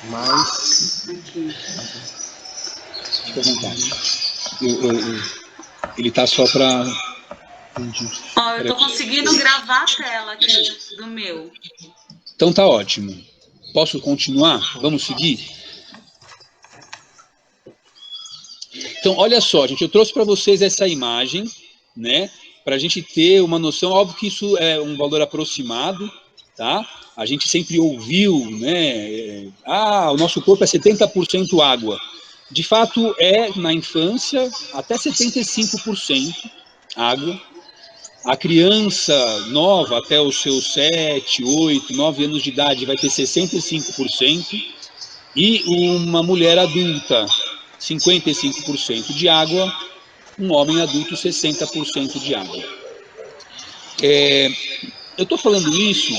Mas... Fica à vontade. Ele tá só para... Ó, eu tô conseguindo gravar a tela aqui do meu. Então tá ótimo. Posso continuar? Vamos seguir? Então, olha só, gente, eu trouxe para vocês essa imagem, né? Para a gente ter uma noção, óbvio que isso é um valor aproximado, tá? A gente sempre ouviu, né? O nosso corpo é 70% água. De fato, na infância, até 75% água. A criança nova, até os seus 7, 8, 9 anos de idade, vai ter 65%. E uma mulher adulta, 55% de água. Um homem adulto, 60% de água. Eu estou falando isso,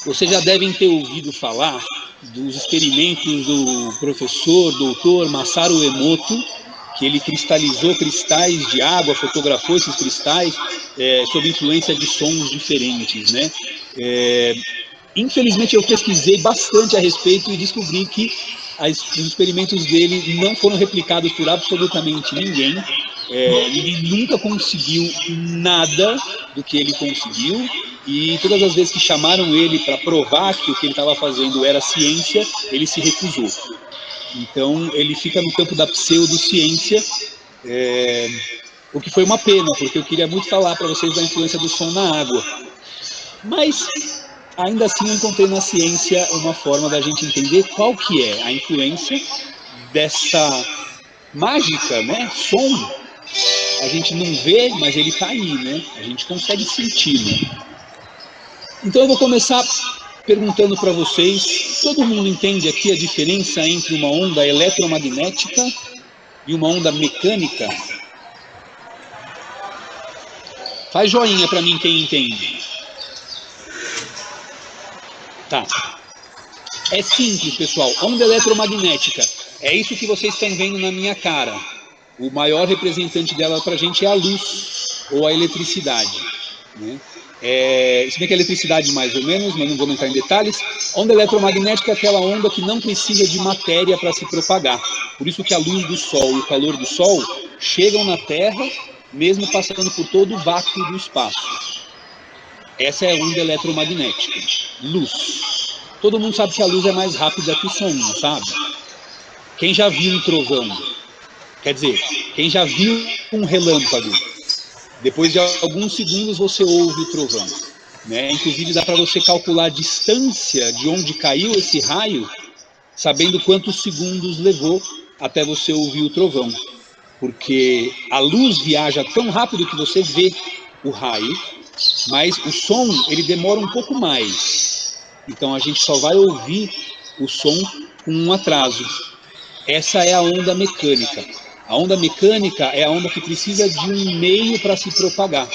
vocês já devem ter ouvido falar dos experimentos do professor, doutor Masaru Emoto, que ele cristalizou cristais de água, fotografou esses cristais sob influência de sons diferentes, né? Infelizmente eu pesquisei bastante a respeito e descobri que os experimentos dele não foram replicados por absolutamente ninguém. Ninguém nunca conseguiu nada do que ele conseguiu, e todas as vezes que chamaram ele para provar que o que ele estava fazendo era ciência, ele se recusou. Então ele fica no campo da pseudociência, o que foi uma pena, porque eu queria muito falar para vocês da influência do som na água. Mas ainda assim eu encontrei na ciência uma forma da gente entender qual que é a influência dessa mágica, né? Som. A gente não vê, mas ele está aí, né? A gente consegue senti-lo. Então eu vou começar perguntando para vocês, todo mundo entende aqui a diferença entre uma onda eletromagnética e uma onda mecânica? Faz joinha para mim quem entende. Tá. É simples, pessoal. Onda eletromagnética. É isso que vocês estão vendo na minha cara. O maior representante dela para a gente é a luz ou a eletricidade, né? Se bem que a eletricidade mais ou menos, mas não vou entrar em detalhes. Onda eletromagnética é aquela onda que não precisa de matéria para se propagar. Por isso que a luz do Sol e o calor do Sol chegam na Terra, mesmo passando por todo o vácuo do espaço. Essa é a onda eletromagnética. Luz. Todo mundo sabe que a luz é mais rápida que o som, não sabe? Quem já viu um trovão? Quer dizer, quem já viu um relâmpago? Depois de alguns segundos você ouve o trovão, né? Inclusive dá para você calcular a distância de onde caiu esse raio, sabendo quantos segundos levou até você ouvir o trovão. Porque a luz viaja tão rápido que você vê o raio, mas o som ele demora um pouco mais. Então a gente só vai ouvir o som com um atraso. Essa é a onda mecânica. A onda mecânica é a onda que precisa de um meio para se propagar.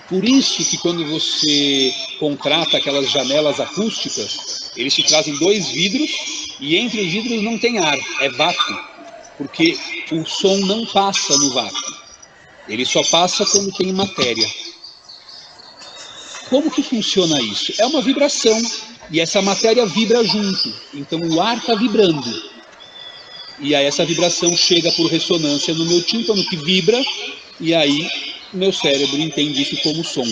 Por isso que quando você contrata aquelas janelas acústicas, eles te trazem 2 vidros e entre os vidros não tem ar, é vácuo. Porque o som não passa no vácuo. Ele só passa quando tem matéria. Como que funciona isso? É uma vibração e essa matéria vibra junto. Então o ar está vibrando. E aí essa vibração chega por ressonância no meu tímpano, que vibra, e aí meu cérebro entende isso como som.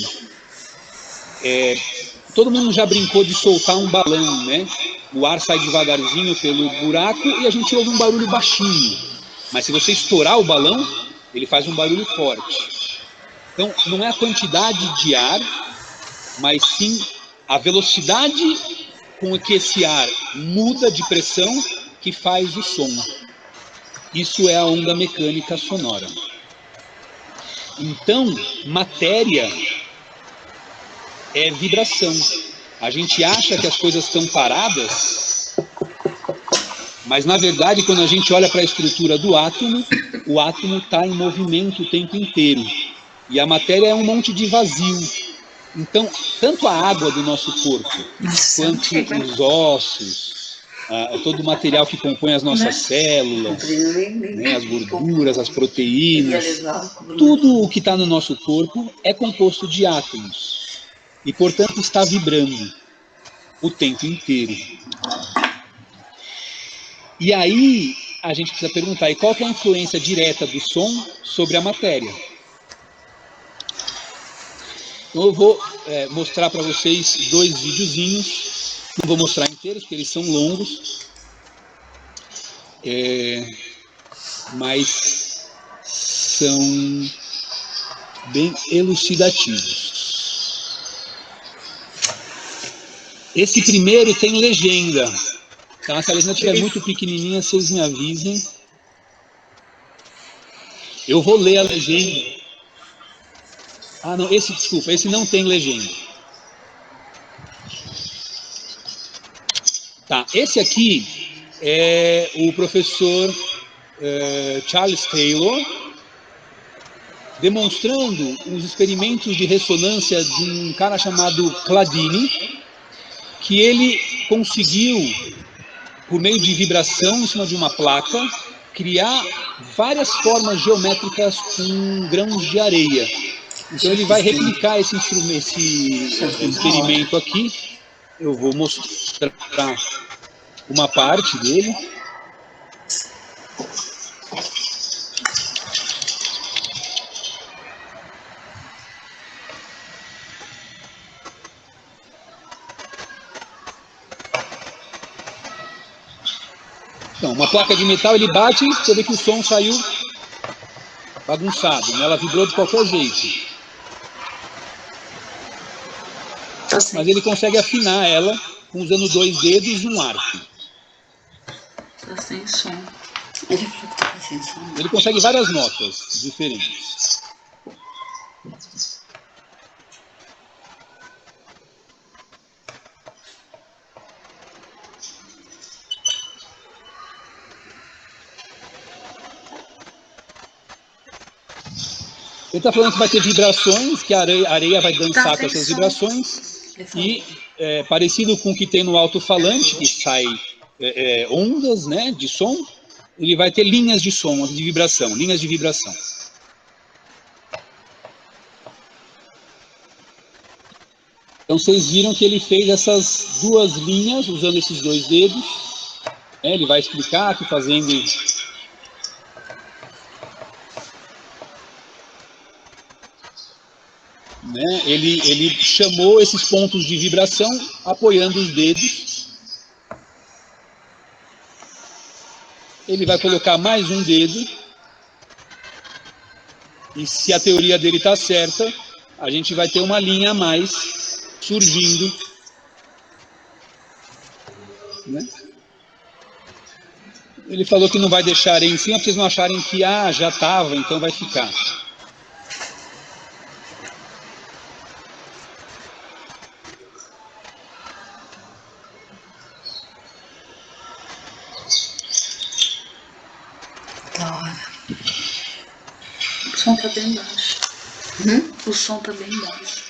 Todo mundo já brincou de soltar um balão, né? O ar sai devagarzinho pelo buraco e a gente ouve um barulho baixinho. Mas se você estourar o balão, ele faz um barulho forte. Então, não é a quantidade de ar, mas sim a velocidade com que esse ar muda de pressão que faz o som. Isso é a onda mecânica sonora. Então, matéria é vibração. A gente acha que as coisas estão paradas, mas na verdade, quando a gente olha para a estrutura do átomo, o átomo está em movimento o tempo inteiro. E a matéria é um monte de vazio. Então, tanto a água do nosso corpo, quanto os ossos, todo o material que compõe as nossas células, né, as gorduras, as proteínas, tudo o que está no nosso corpo é composto de átomos e, portanto, está vibrando. o tempo inteiro. E aí a gente precisa perguntar, e qual que é a influência direta do som sobre a matéria? Então eu vou mostrar para vocês 2 videozinhos, não vou mostrar inteiros, porque eles são longos, mas são bem elucidativos. Esse primeiro tem legenda. Então, se a legenda estiver muito pequenininha, vocês me avisem. Eu vou ler a legenda. Ah, não, desculpa, esse não tem legenda. Tá, esse aqui é o professor Charles Taylor, demonstrando os experimentos de ressonância de um cara chamado Cladini, que ele conseguiu, por meio de vibração em cima de uma placa, criar várias formas geométricas com grãos de areia. Então ele vai replicar esse experimento aqui. Eu vou mostrar uma parte dele. Então, uma placa de metal, ele bate, você vê que o som saiu bagunçado, né? Ela vibrou de qualquer jeito. Mas ele consegue afinar ela usando 2 dedos e um arco. Tá sem som. Ele consegue várias notas diferentes. Ele está falando que vai ter vibrações, que a areia vai dançar com essas vibrações. E parecido com o que tem no alto-falante, que sai ondas, né, de som, ele vai ter linhas de som, de vibração, linhas de vibração. Então vocês viram que ele fez essas 2 linhas usando esses 2 dedos. Ele vai explicar que fazendo... Ele chamou esses pontos de vibração apoiando os dedos. Ele vai colocar mais um dedo. E se a teoria dele está certa, a gente vai ter uma linha a mais surgindo. Né? Ele falou que não vai deixar areia em cima para vocês não acharem que já estava, então vai ficar. O som tá bem baixo. O som tá bem baixo.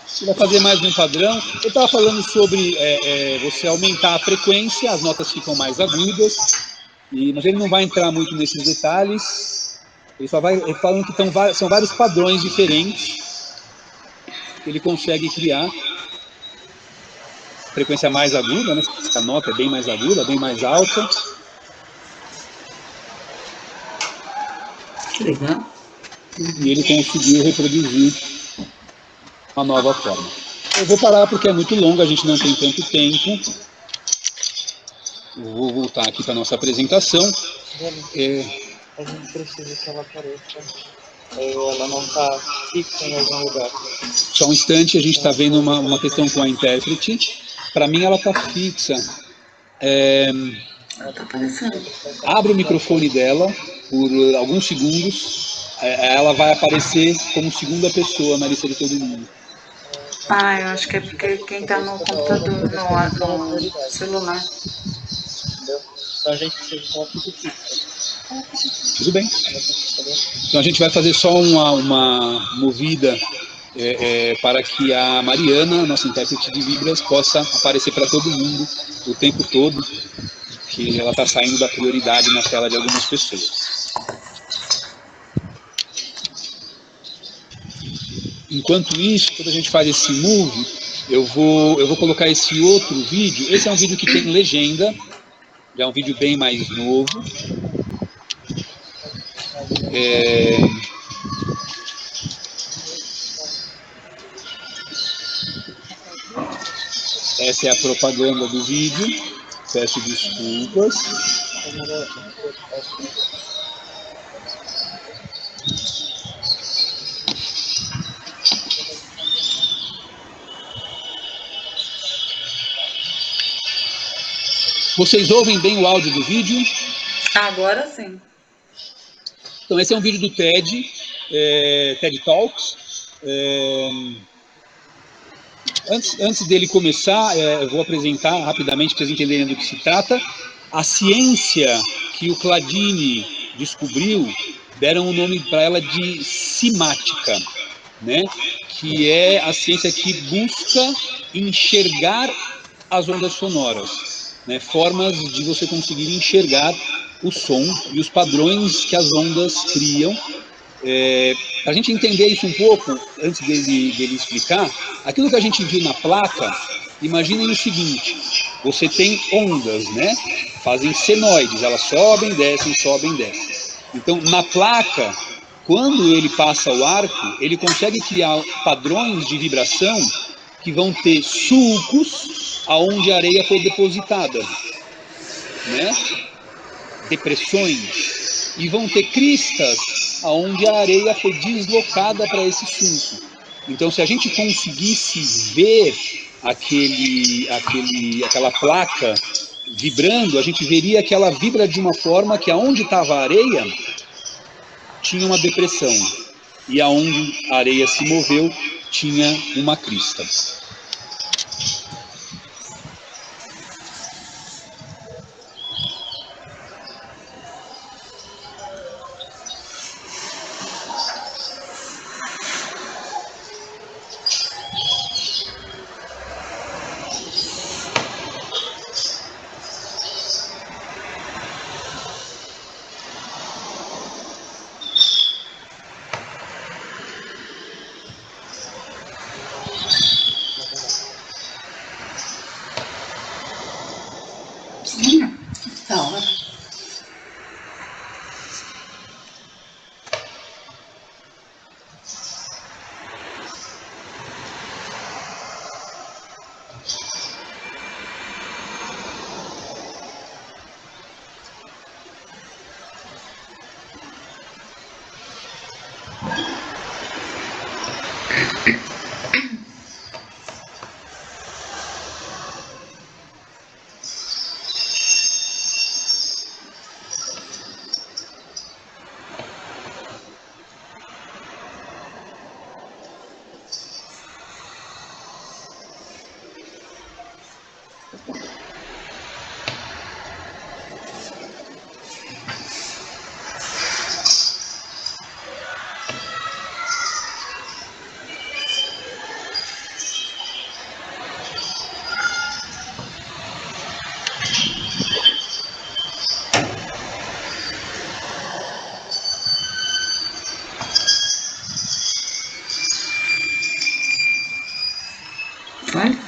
Você vai fazer mais um padrão. Eu estava falando sobre você aumentar a frequência, as notas ficam mais agudas, mas ele não vai entrar muito nesses detalhes. Ele só vai falando que são vários padrões diferentes que ele consegue criar. Frequência mais aguda, né? A nota é bem mais aguda, bem mais alta. Que legal. E ele conseguiu reproduzir uma nova forma. Eu vou parar porque é muito longo, a gente não tem tanto tempo. Eu vou voltar aqui para a nossa apresentação. A gente precisa que ela apareça. Ela não está fixa em algum lugar. Só um instante, a gente está vendo uma questão com a intérprete. Para mim ela está fixa. Ela tá aparecendo. Abre o microfone dela por alguns segundos. Ela vai aparecer como segunda pessoa na lista de todo mundo. Eu acho que é porque quem tá no computador, no celular. Entendeu? Então a gente precisa que ela fique fixa. Tudo bem. Então a gente vai fazer só uma movida para que a Mariana, nossa intérprete de Libras, possa aparecer para todo mundo o tempo todo, que ela está saindo da prioridade na tela de algumas pessoas. Enquanto isso, quando a gente faz esse move, eu vou colocar esse outro vídeo. Esse é um vídeo que tem legenda, já é um vídeo bem mais novo. Essa é a propaganda do vídeo. Peço desculpas. Vocês ouvem bem o áudio do vídeo? Agora sim. Então, esse é um vídeo do TED, TED Talks. Antes dele começar, eu vou apresentar rapidamente para vocês entenderem do que se trata. A ciência que o Cladini descobriu, deram o nome para ela de simática, né? Que é a ciência que busca enxergar as ondas sonoras, né? Formas de você conseguir enxergar o som e os padrões que as ondas criam. Para a gente entender isso um pouco, antes dele explicar, aquilo que a gente viu na placa, imaginem o seguinte: você tem ondas, né? Fazem senoides, elas sobem, descem, sobem, descem. Então, na placa, quando ele passa o arco, ele consegue criar padrões de vibração que vão ter sulcos aonde a areia foi depositada, né? Depressões, e vão ter cristas aonde a areia foi deslocada para esse sulco. Então, se a gente conseguisse ver aquela placa vibrando, a gente veria que ela vibra de uma forma que aonde estava a areia tinha uma depressão, e aonde a areia se moveu tinha uma crista. Da hora. Vai?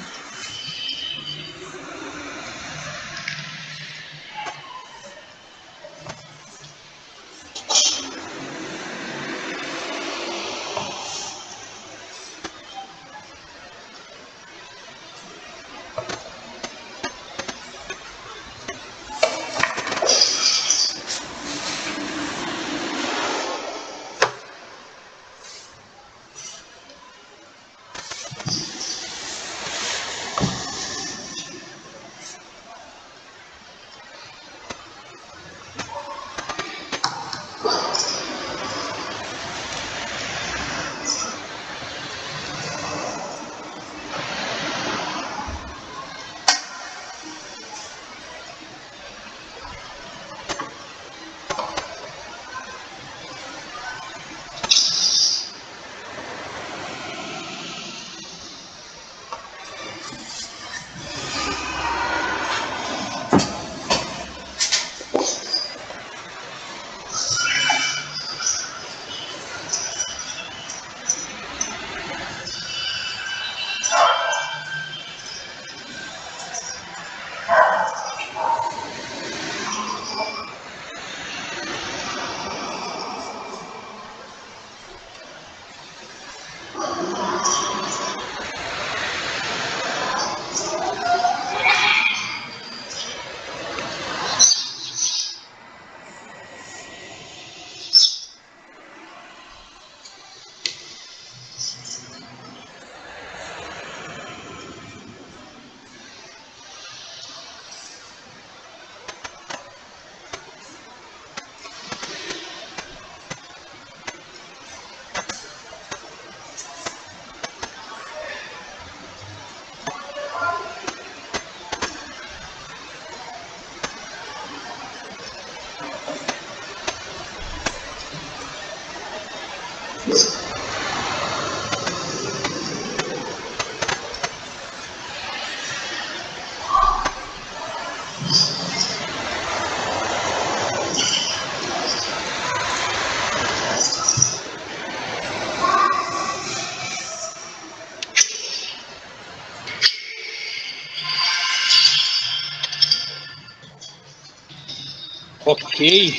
Ok.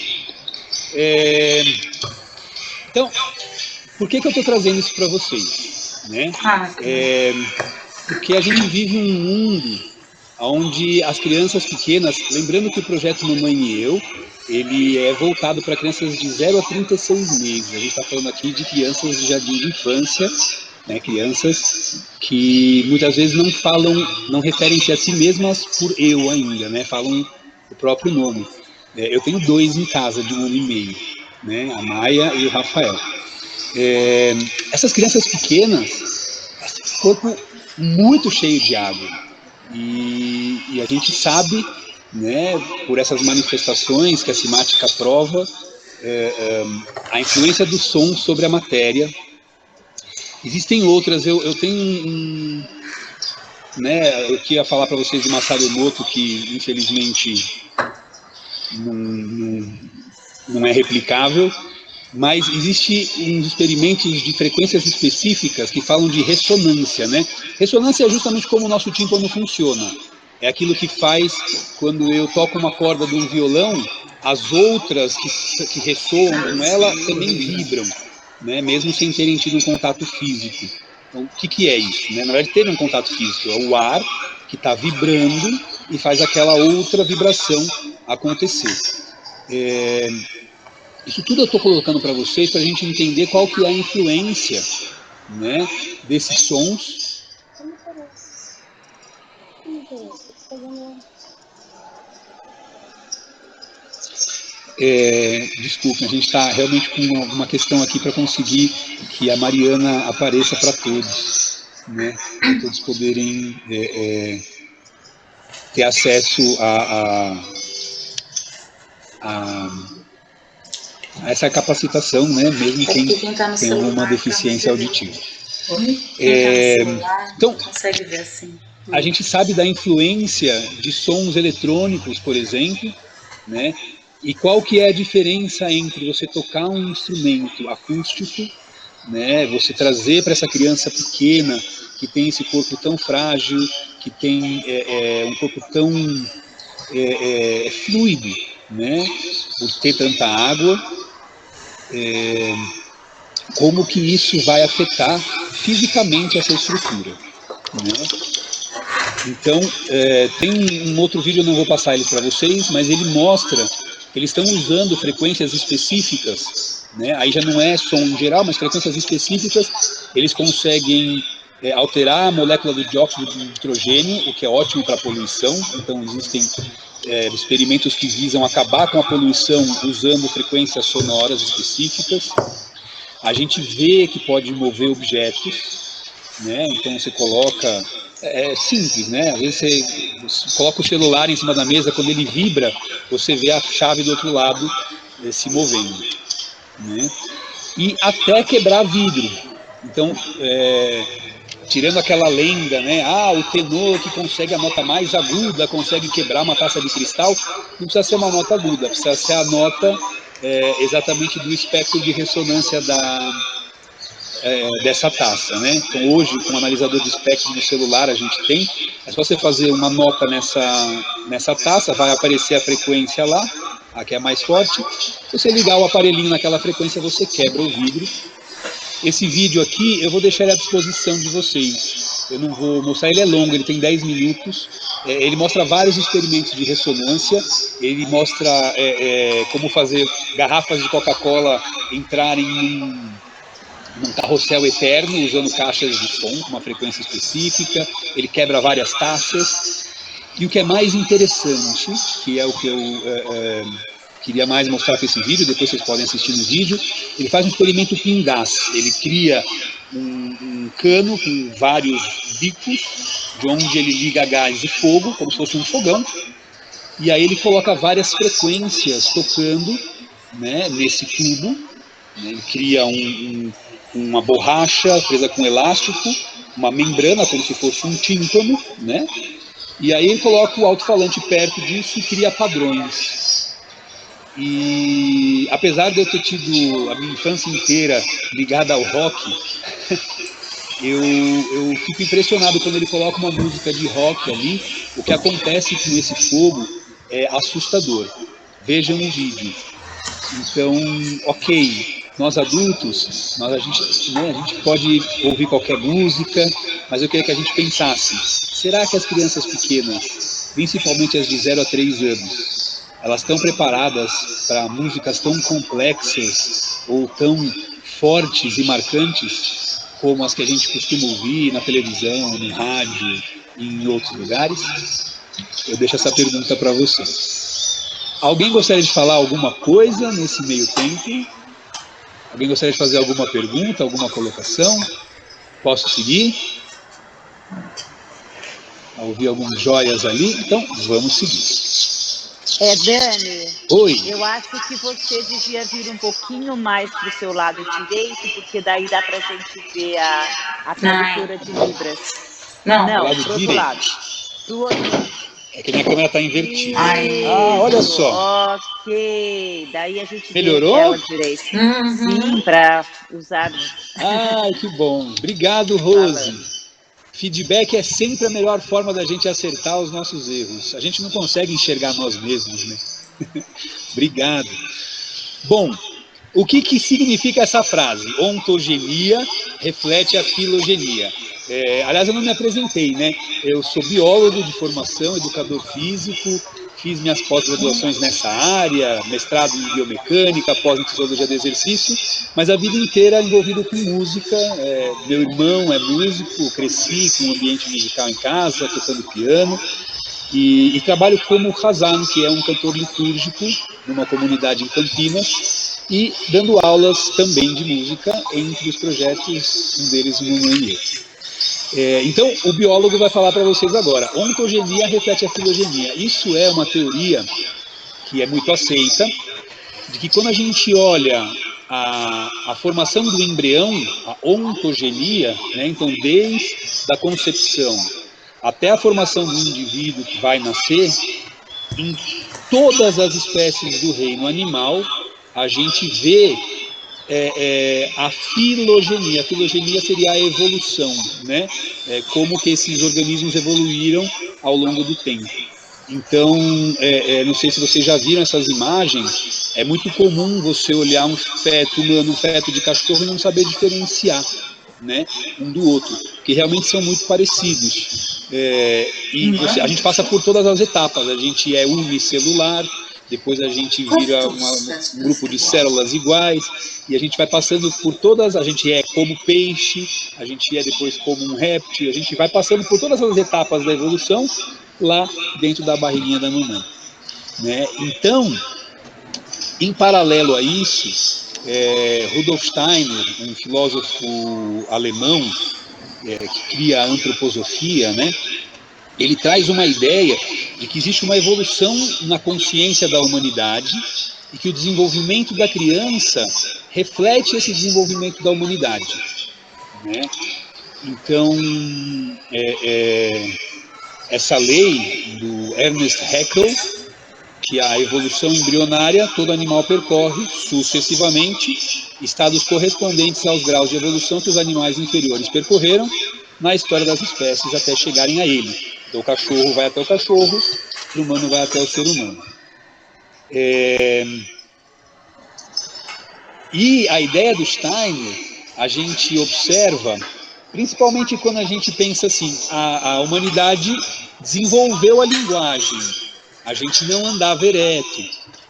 Então, por que eu estou trazendo isso para vocês? Né? Porque a gente vive um mundo onde as crianças pequenas, lembrando que o projeto Mamãe e Eu, ele é voltado para crianças de 0 a 36 meses. A gente está falando aqui de crianças de jardim de infância, né? Crianças que muitas vezes não falam, não referem-se a si mesmas por eu ainda, né? Falam o próprio nome. Eu tenho 2 em casa de 1 ano e meio, né? A Maia e o Rafael. Essas crianças pequenas, corpo muito cheio de água. E a gente sabe, né, por essas manifestações que a cimática prova, a influência do som sobre a matéria. Existem outras, eu tenho né, eu queria falar para vocês de Masaru Emoto, que infelizmente não é replicável, mas existe uns experimentos de frequências específicas que falam de ressonância, né? Ressonância é justamente como o nosso tímpano funciona. É aquilo que faz, quando eu toco uma corda de um violão, as outras que ressoam com ela também vibram, né? Mesmo sem terem tido um contato físico. Então, o que é isso? Né? Na verdade, teve um contato físico, é o ar que está vibrando e faz aquela outra vibração acontecer. Isso tudo eu estou colocando para vocês para a gente entender qual que é a influência, né, desses sons. Desculpe, a gente está realmente com uma questão aqui para conseguir que a Mariana apareça para todos, né, para todos poderem ter acesso a essa capacitação, né, mesmo quem tá tem alguma deficiência auditiva. Então, consegue ver assim. A gente sabe da influência de sons eletrônicos, por exemplo, né? E qual que é a diferença entre você tocar um instrumento acústico, né? Você trazer para essa criança pequena que tem esse corpo tão frágil, que tem um corpo tão fluido, né? Por ter tanta água, como que isso vai afetar fisicamente essa estrutura, né? Então, tem um outro vídeo, eu não vou passar ele para vocês, mas ele mostra que eles estão usando frequências específicas, né? Aí já não é som em geral, mas frequências específicas, eles conseguem alterar a molécula do dióxido de nitrogênio, o que é ótimo para a poluição. Então, existem experimentos que visam acabar com a poluição usando frequências sonoras específicas. A gente vê que pode mover objetos, né? Então você coloca, é simples, né? Às vezes você coloca o celular em cima da mesa, quando ele vibra, você vê a chave do outro lado se movendo, né? E até quebrar vidro. Então, tirando aquela lenda, né? O tenor que consegue a nota mais aguda consegue quebrar uma taça de cristal. Não precisa ser uma nota aguda, precisa ser a nota exatamente do espectro de ressonância dessa taça, né? Então hoje, com o analisador de espectro no celular, a gente tem, é só você fazer uma nota nessa taça, vai aparecer a frequência lá, a que é mais forte. Se você ligar o aparelhinho naquela frequência, você quebra o vidro. Esse vídeo aqui, eu vou deixar ele à disposição de vocês. Eu não vou mostrar, ele é longo, ele tem 10 minutos. Ele mostra vários experimentos de ressonância, ele mostra como fazer garrafas de Coca-Cola entrarem num carrossel eterno, usando caixas de som com uma frequência específica. Ele quebra várias taças. E o que é mais interessante, que é o que eu queria mais mostrar com esse vídeo, depois vocês podem assistir no vídeo, ele faz um experimento com gás. Ele cria um cano com vários bicos, de onde ele liga gás e fogo, como se fosse um fogão, e aí ele coloca várias frequências tocando, né, nesse tubo, né, ele cria uma borracha presa com elástico, uma membrana como se fosse um tímpano, né? E aí ele coloca o alto-falante perto disso e cria padrões. E apesar de eu ter tido a minha infância inteira ligada ao rock, eu fico impressionado quando ele coloca uma música de rock ali. O que acontece com esse fogo é assustador. vejam o vídeo. Então, ok, nós adultos, a gente pode ouvir qualquer música, mas eu queria que a gente pensasse, será que as crianças pequenas, principalmente as de 0 a 3 anos, elas estão preparadas para músicas tão complexas ou tão fortes e marcantes como as que a gente costuma ouvir na televisão, no rádio e em outros lugares? Eu deixo essa pergunta para você. Alguém gostaria de falar alguma coisa nesse meio tempo? Alguém gostaria de fazer alguma pergunta, alguma colocação? Posso seguir? Ouvi algumas joias ali, então vamos seguir. Dani, Oi. Eu acho que você devia vir um pouquinho mais para o seu lado direito, porque daí dá para a gente ver a tradutora de Libras. Não. Não, Lado pro outro direito. lado. Pro outro. É que minha câmera está invertida. Ai. Olha só. Ok, daí a gente Melhorou? vê ela direito. Sim, para usar. Que bom. Obrigado, Rose. Feedback é sempre a melhor forma da gente acertar os nossos erros. A gente não consegue enxergar nós mesmos, né? Obrigado. Bom, o que significa essa frase? Ontogenia reflete a filogenia. Aliás, eu não me apresentei, né? Eu sou biólogo de formação, educador físico, fiz minhas pós-graduações nessa área, mestrado em biomecânica, pós em fisiologia do exercício, mas a vida inteira envolvido com música. Meu irmão é músico, cresci com um ambiente musical em casa, tocando piano, e trabalho como Hazan, que é um cantor litúrgico numa comunidade em Campinas, e dando aulas também de música entre os projetos, um deles Mamãe e eu. Então, o biólogo vai falar para vocês agora. Ontogenia reflete a filogenia. Isso é uma teoria que é muito aceita, de que quando a gente olha a formação do embrião, a ontogenia, né, então desde a concepção até a formação do indivíduo que vai nascer, em todas as espécies do reino animal, a gente vê a filogenia. A filogenia seria a evolução, né? Como que esses organismos evoluíram ao longo do tempo. Então, não sei se vocês já viram essas imagens, é muito comum você olhar um feto humano, um feto de cachorro e não saber diferenciar, né, um do outro, que realmente são muito parecidos. A gente passa por todas as etapas, a gente é unicelular, depois a gente vira um grupo de células iguais, e a gente vai passando por todas, a gente é como peixe, a gente é depois como um réptil, a gente vai passando por todas as etapas da evolução lá dentro da barriguinha da mamãe, né? Então, em paralelo a isso, Rudolf Steiner, um filósofo alemão que cria a antroposofia, né? Ele traz uma ideia de que existe uma evolução na consciência da humanidade e que o desenvolvimento da criança reflete esse desenvolvimento da humanidade, né? Então, essa lei do Ernest Haeckel, que a evolução embrionária, todo animal percorre sucessivamente estados correspondentes aos graus de evolução que os animais inferiores percorreram na história das espécies até chegarem a ele. Então, o cachorro vai até o cachorro, o humano vai até o ser humano. E a ideia do Steiner, a gente observa, principalmente quando a gente pensa assim, a humanidade desenvolveu a linguagem, a gente não andava ereto.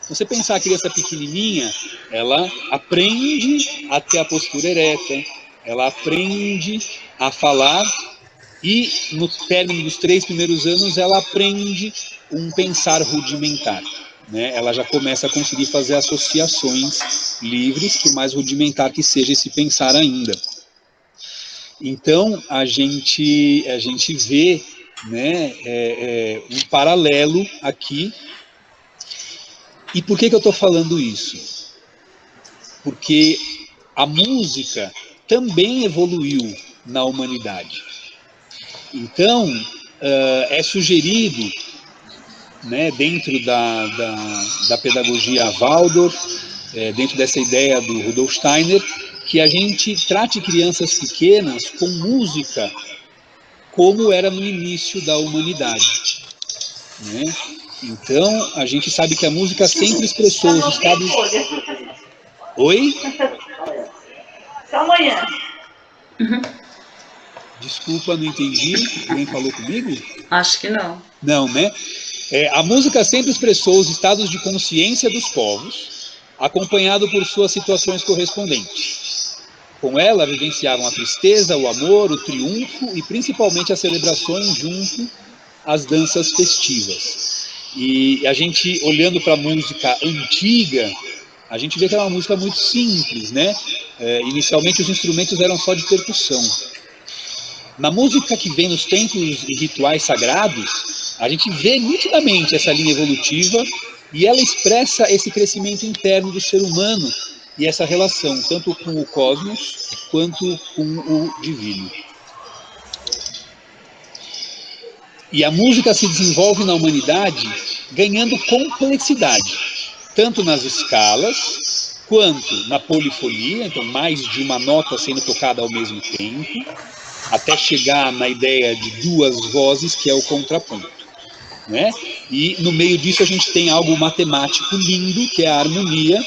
Você pensar a criança pequenininha, ela aprende a ter a postura ereta, ela aprende a falar e no término dos 3 primeiros anos ela aprende um pensar rudimentar, né? Ela já começa a conseguir fazer associações livres, por mais rudimentar que seja esse pensar ainda. Então a gente vê, né, um paralelo aqui. E por que eu estou falando isso? Porque a música também evoluiu na humanidade. Então, é sugerido, né, dentro da pedagogia Waldorf, dentro dessa ideia do Rudolf Steiner, que a gente trate crianças pequenas com música como era no início da humanidade, né? Então, a gente sabe que a música sempre expressou os estados... Oi? Só amanhã. Desculpa, não entendi. Alguém falou comigo? Acho que não. Não, né? A música sempre expressou os estados de consciência dos povos, acompanhado por suas situações correspondentes. Com ela, vivenciavam a tristeza, o amor, o triunfo e principalmente as celebrações junto às danças festivas. E a gente, olhando para a música antiga, a gente vê que era uma música muito simples, né? Inicialmente os instrumentos eram só de percussão. Na música que vem nos templos e rituais sagrados, a gente vê nitidamente essa linha evolutiva e ela expressa esse crescimento interno do ser humano e essa relação, tanto com o cosmos quanto com o divino. E a música se desenvolve na humanidade ganhando complexidade, tanto nas escalas quanto na polifonia, então mais de uma nota sendo tocada ao mesmo tempo, até chegar na ideia de duas vozes, que é o contraponto, né? E no meio disso a gente tem algo matemático lindo, que é a harmonia,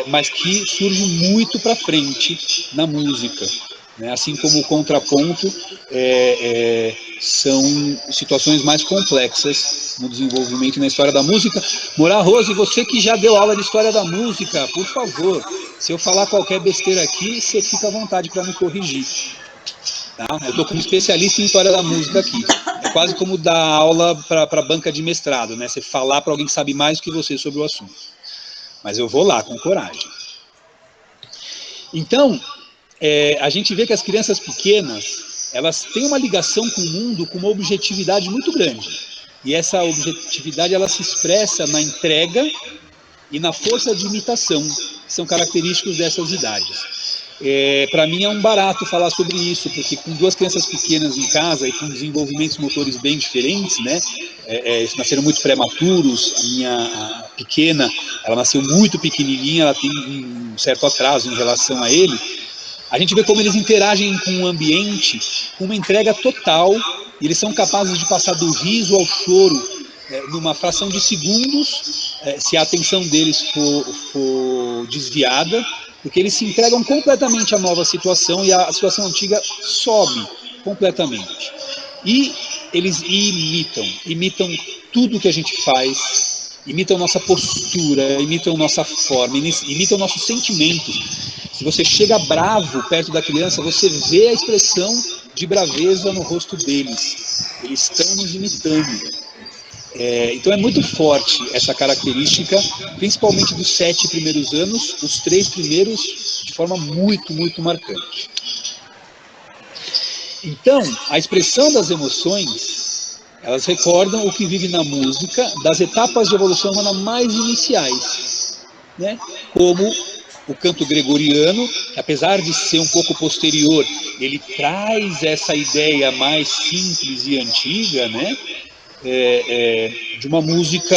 mas que surge muito para frente na música, né? Assim como o contraponto, são situações mais complexas no desenvolvimento e na história da música. Morar Rose, você que já deu aula de história da música, por favor, se eu falar qualquer besteira aqui, você fica à vontade para me corrigir. Tá? Eu estou como especialista em história da música aqui. É quase como dar aula para a banca de mestrado, né? Você falar para alguém que sabe mais do que você sobre o assunto. Mas eu vou lá com coragem. Então, a gente vê que as crianças pequenas, elas têm uma ligação com o mundo com uma objetividade muito grande. E essa objetividade ela se expressa na entrega e na força de imitação, que são característicos dessas idades. Para mim é um barato falar sobre isso, porque com duas crianças pequenas em casa e com desenvolvimentos motores bem diferentes, né? Nasceram muito prematuros. A minha pequena, ela nasceu muito pequenininha, ela tem um certo atraso em relação a ele. A gente vê como eles interagem com o ambiente com uma entrega total, e eles são capazes de passar do riso ao choro numa fração de segundos, se a atenção deles for desviada, porque eles se entregam completamente à nova situação e a situação antiga some completamente. E eles imitam tudo que a gente faz, imitam nossa postura, imitam nossa forma, imitam nossos sentimentos. Se você chega bravo perto da criança, você vê a expressão de braveza no rosto deles. Eles estão nos imitando. Então é muito forte essa característica, principalmente dos 7 primeiros anos, os 3 primeiros de forma muito, muito marcante. Então, a expressão das emoções, elas recordam o que vive na música das etapas de evolução humana mais iniciais, né? Como o canto gregoriano, que apesar de ser um pouco posterior, ele traz essa ideia mais simples e antiga, né? De uma música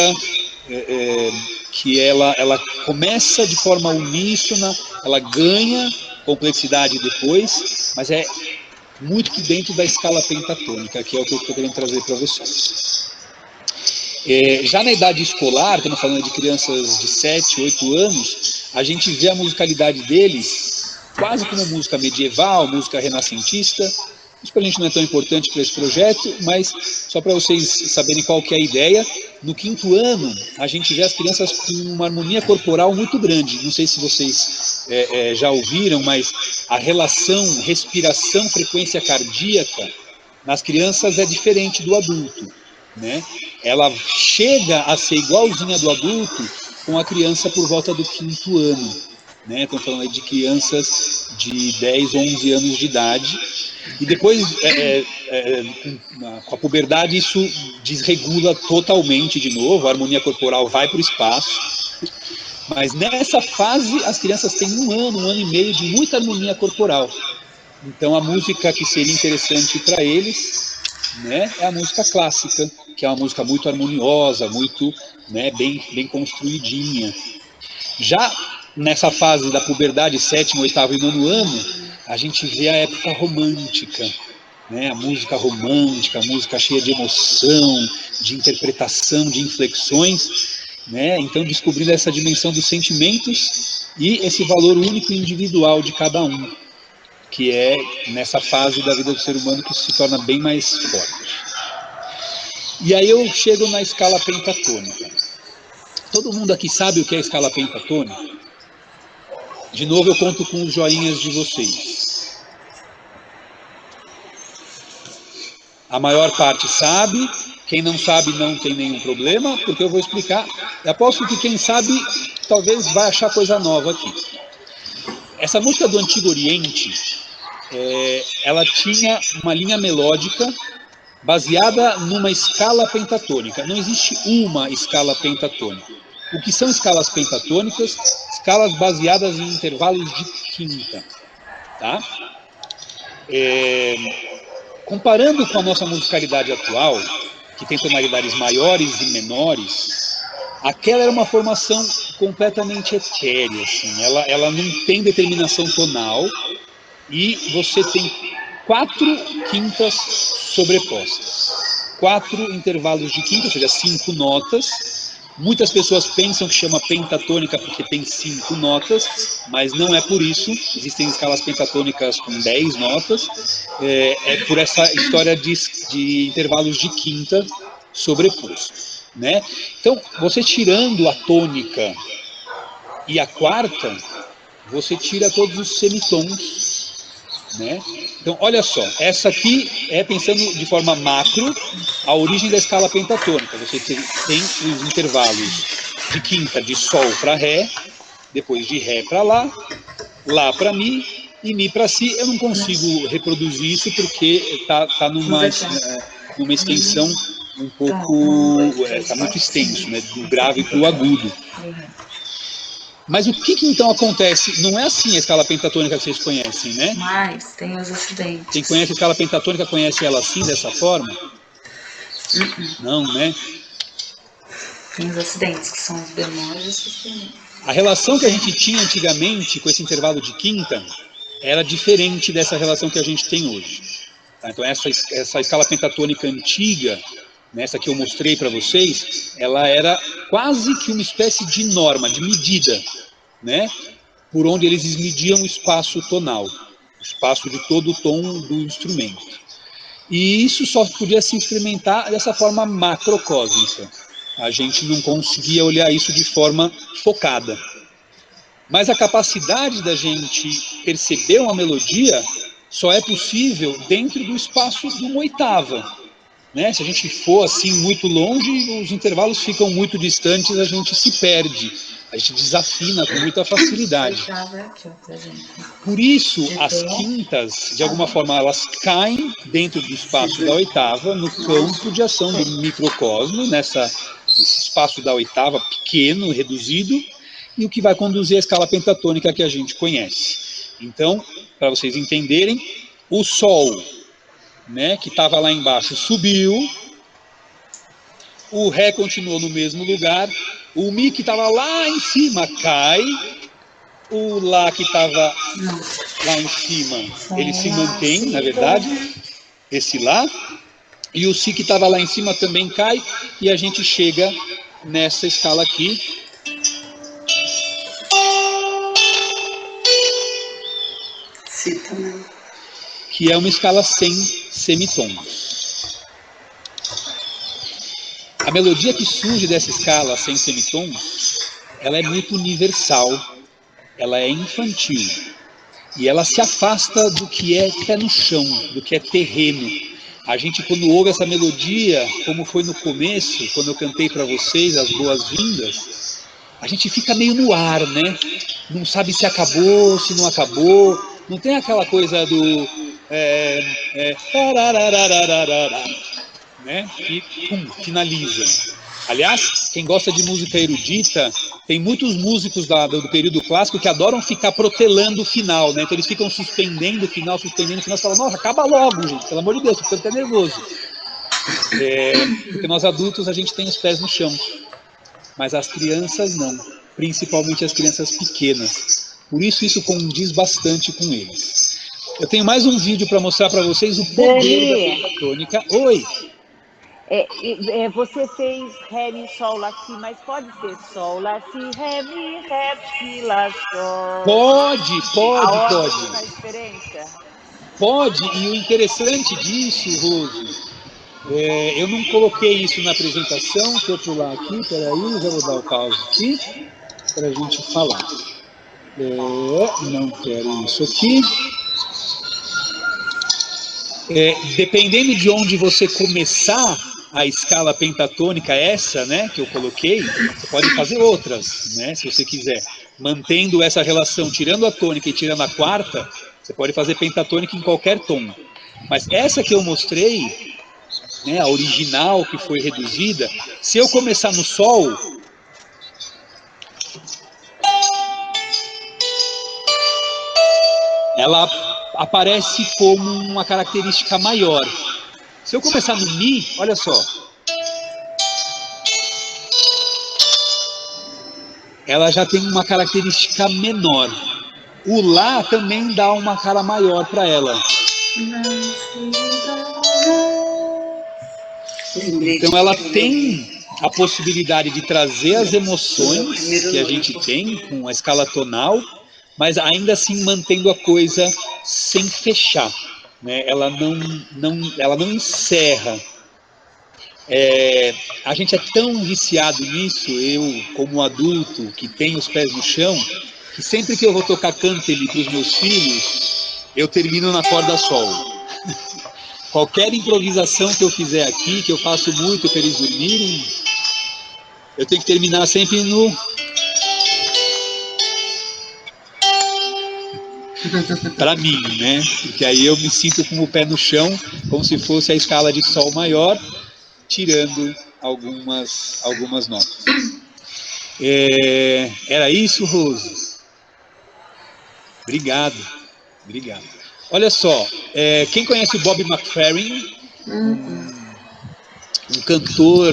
que ela começa de forma uníssona, ela ganha complexidade depois, mas é muito que dentro da escala pentatônica, que é o que eu estou querendo trazer para vocês. Já na idade escolar, estamos falando de crianças de 7, 8 anos, a gente vê a musicalidade deles quase como música medieval, música renascentista. Isso para a gente não é tão importante para esse projeto, mas só para vocês saberem qual que é a ideia. No 5º ano, a gente vê as crianças com uma harmonia corporal muito grande. Não sei se vocês já ouviram, mas a relação respiração-frequência cardíaca nas crianças é diferente do adulto, né? Ela chega a ser igualzinha do adulto com a criança por volta do 5º ano, né? Estamos falando aí de crianças de 10, 11 anos de idade. E depois, com a puberdade, isso desregula totalmente de novo, a harmonia corporal vai para o espaço. Mas nessa fase, as crianças têm 1 ano e meio de muita harmonia corporal. Então a música que seria interessante para eles, né, é a música clássica, que é uma música muito harmoniosa, muito, né, bem construidinha. Já nessa fase da puberdade, 7º, 8º e 9º ano, a gente vê a época romântica, né? A música romântica, a música cheia de emoção, de interpretação, de inflexões, né? Então descobrindo essa dimensão dos sentimentos e esse valor único e individual de cada um, que é nessa fase da vida do ser humano que isso se torna bem mais forte. E aí eu chego na escala pentatônica. Todo mundo aqui sabe o que é a escala pentatônica? De novo eu conto com os joinhas de vocês. A maior parte sabe, quem não sabe não tem nenhum problema, porque eu vou explicar. Eu aposto que quem sabe talvez vai achar coisa nova aqui. Essa música do Antigo Oriente, ela tinha uma linha melódica baseada numa escala pentatônica. Não existe uma escala pentatônica. O que são escalas pentatônicas? Escalas baseadas em intervalos de quinta. Tá? Comparando com a nossa musicalidade atual, que tem tonalidades maiores e menores, aquela era uma formação completamente etérea. Assim. Ela não tem determinação tonal e você tem 4 quintas sobrepostas. 4 intervalos de quinta, ou seja, 5 notas. Muitas pessoas pensam que chama pentatônica porque tem 5 notas, mas não é por isso. Existem escalas pentatônicas com 10 notas. É por essa história de intervalos de quinta sobrepostos, né? Então, você tirando a tônica e a quarta, você tira todos os semitons, né? Então, olha só, essa aqui é, pensando de forma macro, a origem da escala pentatônica. Você tem os intervalos de quinta de Sol para Ré, depois de Ré para Lá para Mi e Mi para Si. Eu não consigo reproduzir isso porque tá numa extensão um pouco... Está muito extenso, né? Do grave para o agudo. Mas o que então acontece? Não é assim a escala pentatônica que vocês conhecem, né? Mas tem os acidentes. Quem conhece a escala pentatônica conhece ela assim, dessa forma? Não, né? Tem os acidentes, que são os bemóis e os sustenidos. A relação que a gente tinha antigamente com esse intervalo de quinta era diferente dessa relação que a gente tem hoje. Tá? Então essa escala pentatônica antiga, essa que eu mostrei para vocês, ela era quase que uma espécie de norma, de medida, né? Por onde eles mediam o espaço tonal, o espaço de todo o tom do instrumento. E isso só podia se experimentar dessa forma macrocósmica. A gente não conseguia olhar isso de forma focada. Mas a capacidade da gente perceber uma melodia só é possível dentro do espaço de uma oitava. Né? Se a gente for assim muito longe, os intervalos ficam muito distantes, a gente se perde, a gente desafina com muita facilidade. Por isso, as quintas, de alguma forma, elas caem dentro do espaço da oitava, no campo de ação do microcosmo, nesse espaço da oitava pequeno, reduzido, e o que vai conduzir a escala pentatônica que a gente conhece. Então, para vocês entenderem, o Sol, né, que estava lá embaixo, subiu, o Ré continuou no mesmo lugar, o Mi que estava lá em cima cai, o Lá que estava lá em cima, ele se mantém, na verdade, esse Lá, e o Si que estava lá em cima também cai, e a gente chega nessa escala aqui, que é uma escala sem semitons. A melodia que surge dessa escala sem semitons, ela é muito universal, ela é infantil, e ela se afasta do que é pé no chão, do que é terreno. A gente, quando ouve essa melodia, como foi no começo, quando eu cantei para vocês as boas-vindas, a gente fica meio no ar, né? Não sabe se acabou, se não acabou, não tem aquela coisa do... né? Que finaliza. Aliás, quem gosta de música erudita, tem muitos músicos do período clássico que adoram ficar protelando o final, né? Então eles ficam suspendendo o final, e falam, nossa, acaba logo, gente, pelo amor de Deus, tô ficando até nervoso. Porque nós adultos, a gente tem os pés no chão, mas as crianças não, principalmente as crianças pequenas. Por isso condiz bastante com eles. Eu tenho mais um vídeo para mostrar para vocês o poder da pentatônica. Oi! Você fez Ré, Mi, Sol, Lá, Si, mas pode ser Sol, Lá, Si, Ré, Mi, Ré, Si, Lá, Sol. Pode, A pode, ordem pode. faz diferença? Pode, e o interessante disso, Rose, eu não coloquei isso na apresentação, deixa eu pular aqui, peraí, já vou dar o pause aqui, para a gente falar. Não quero isso aqui. Dependendo de onde você começar a escala pentatônica, essa, né, que eu coloquei, você pode fazer outras, né, se você quiser. Mantendo essa relação, tirando a tônica e tirando a quarta, você pode fazer pentatônica em qualquer tom. Mas essa que eu mostrei, né, a original que foi reduzida, se eu começar no Sol, ela aparece como uma característica maior. Se eu começar no Mi, olha só, ela já tem uma característica menor. O Lá também dá uma cara maior para ela. Então ela tem a possibilidade de trazer as emoções que a gente tem com a escala tonal, mas ainda assim mantendo a coisa sem fechar, né? Ela não encerra. A gente é tão viciado nisso, eu como adulto que tem os pés no chão, que sempre que eu vou tocar Canterbury para os meus filhos, eu termino na corda Sol. Qualquer improvisação que eu fizer aqui, que eu faço muito para eles dormirem, eu tenho que terminar sempre no... Para mim, né? Porque aí eu me sinto com o pé no chão, como se fosse a escala de Sol maior, tirando algumas notas. Era isso, Rose? Obrigado. Olha só, quem conhece o Bob McFerrin, um cantor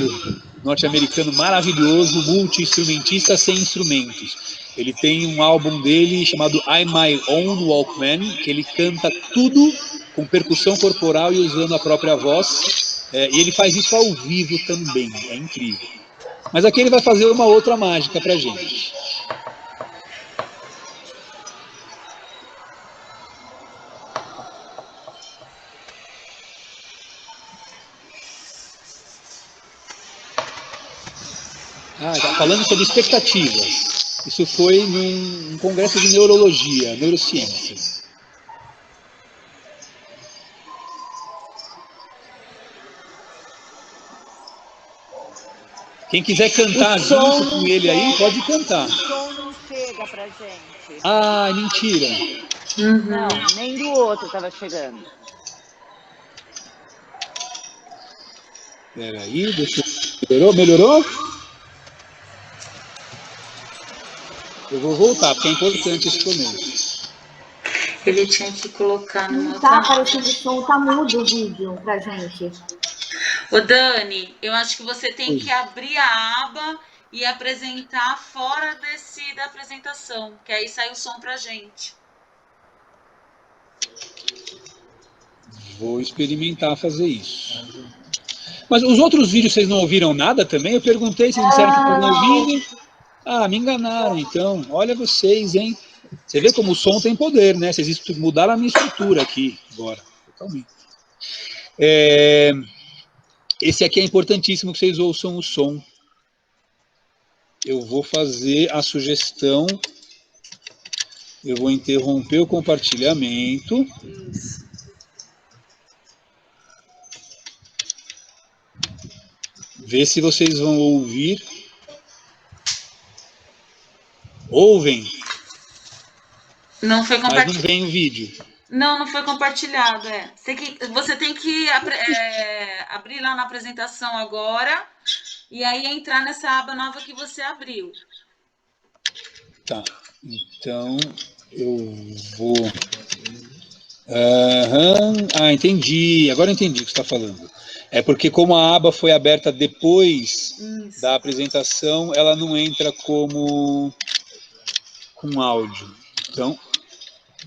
norte-americano maravilhoso, multi-instrumentista sem instrumentos. Ele tem um álbum dele chamado I'm My Own Walkman, que ele canta tudo com percussão corporal e usando a própria voz. E ele faz isso ao vivo também, é incrível. Mas aqui ele vai fazer uma outra mágica pra gente. Tá falando sobre expectativas. Isso foi num congresso de neurologia, neurociência. Quem quiser cantar junto com ele aí, pode cantar. O som não chega pra gente. Ah, mentira. Não, nem do outro estava chegando. Peraí, deixa eu... Melhorou? Eu vou voltar, porque é importante esse começo. Ele tinha que colocar numa Não outra... tá aparecendo o som, tá mudo o vídeo pra gente. Ô Dani, eu acho que você tem que abrir a aba e apresentar fora da apresentação, que aí sai o som pra gente. Vou experimentar fazer isso. Mas os outros vídeos vocês não ouviram nada também? Eu perguntei, vocês disseram que estavam ouvindo. Ah, me enganaram então. Olha vocês, hein? Você vê como o som tem poder, né? Vocês mudaram a minha estrutura aqui agora, totalmente. Esse aqui é importantíssimo que vocês ouçam o som. Eu vou fazer a sugestão. Eu vou interromper o compartilhamento. Isso. Ver se vocês vão ouvir. Ouvem? Não foi Mas compartilhado. não vem o vídeo. Não foi compartilhado, Você tem que abrir lá na apresentação agora e aí entrar nessa aba nova que você abriu. Tá, então eu vou... entendi. Agora eu entendi o que você está falando. É porque como a aba foi aberta depois da apresentação, ela não entra como com áudio. Então,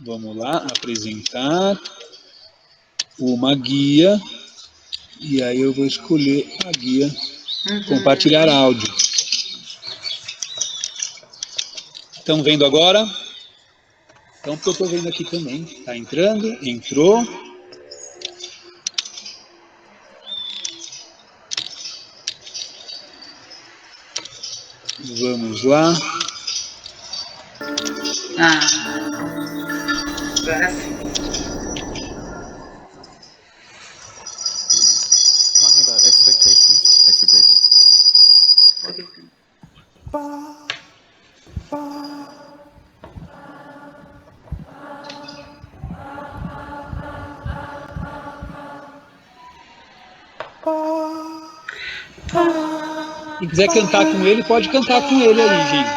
Vamos lá, apresentar uma guia. E aí eu vou escolher a guia, compartilhar áudio. Estão vendo agora? Então, porque eu estou vendo aqui também. Está entrando, entrou. Vamos lá. Agora sim. Talking about expectations. Quem quiser cantar com ele, pode cantar com ele aí, gente.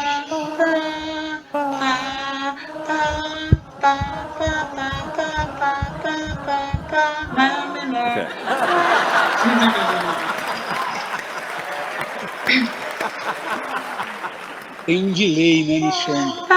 Okay. Tem um delay, né, no som.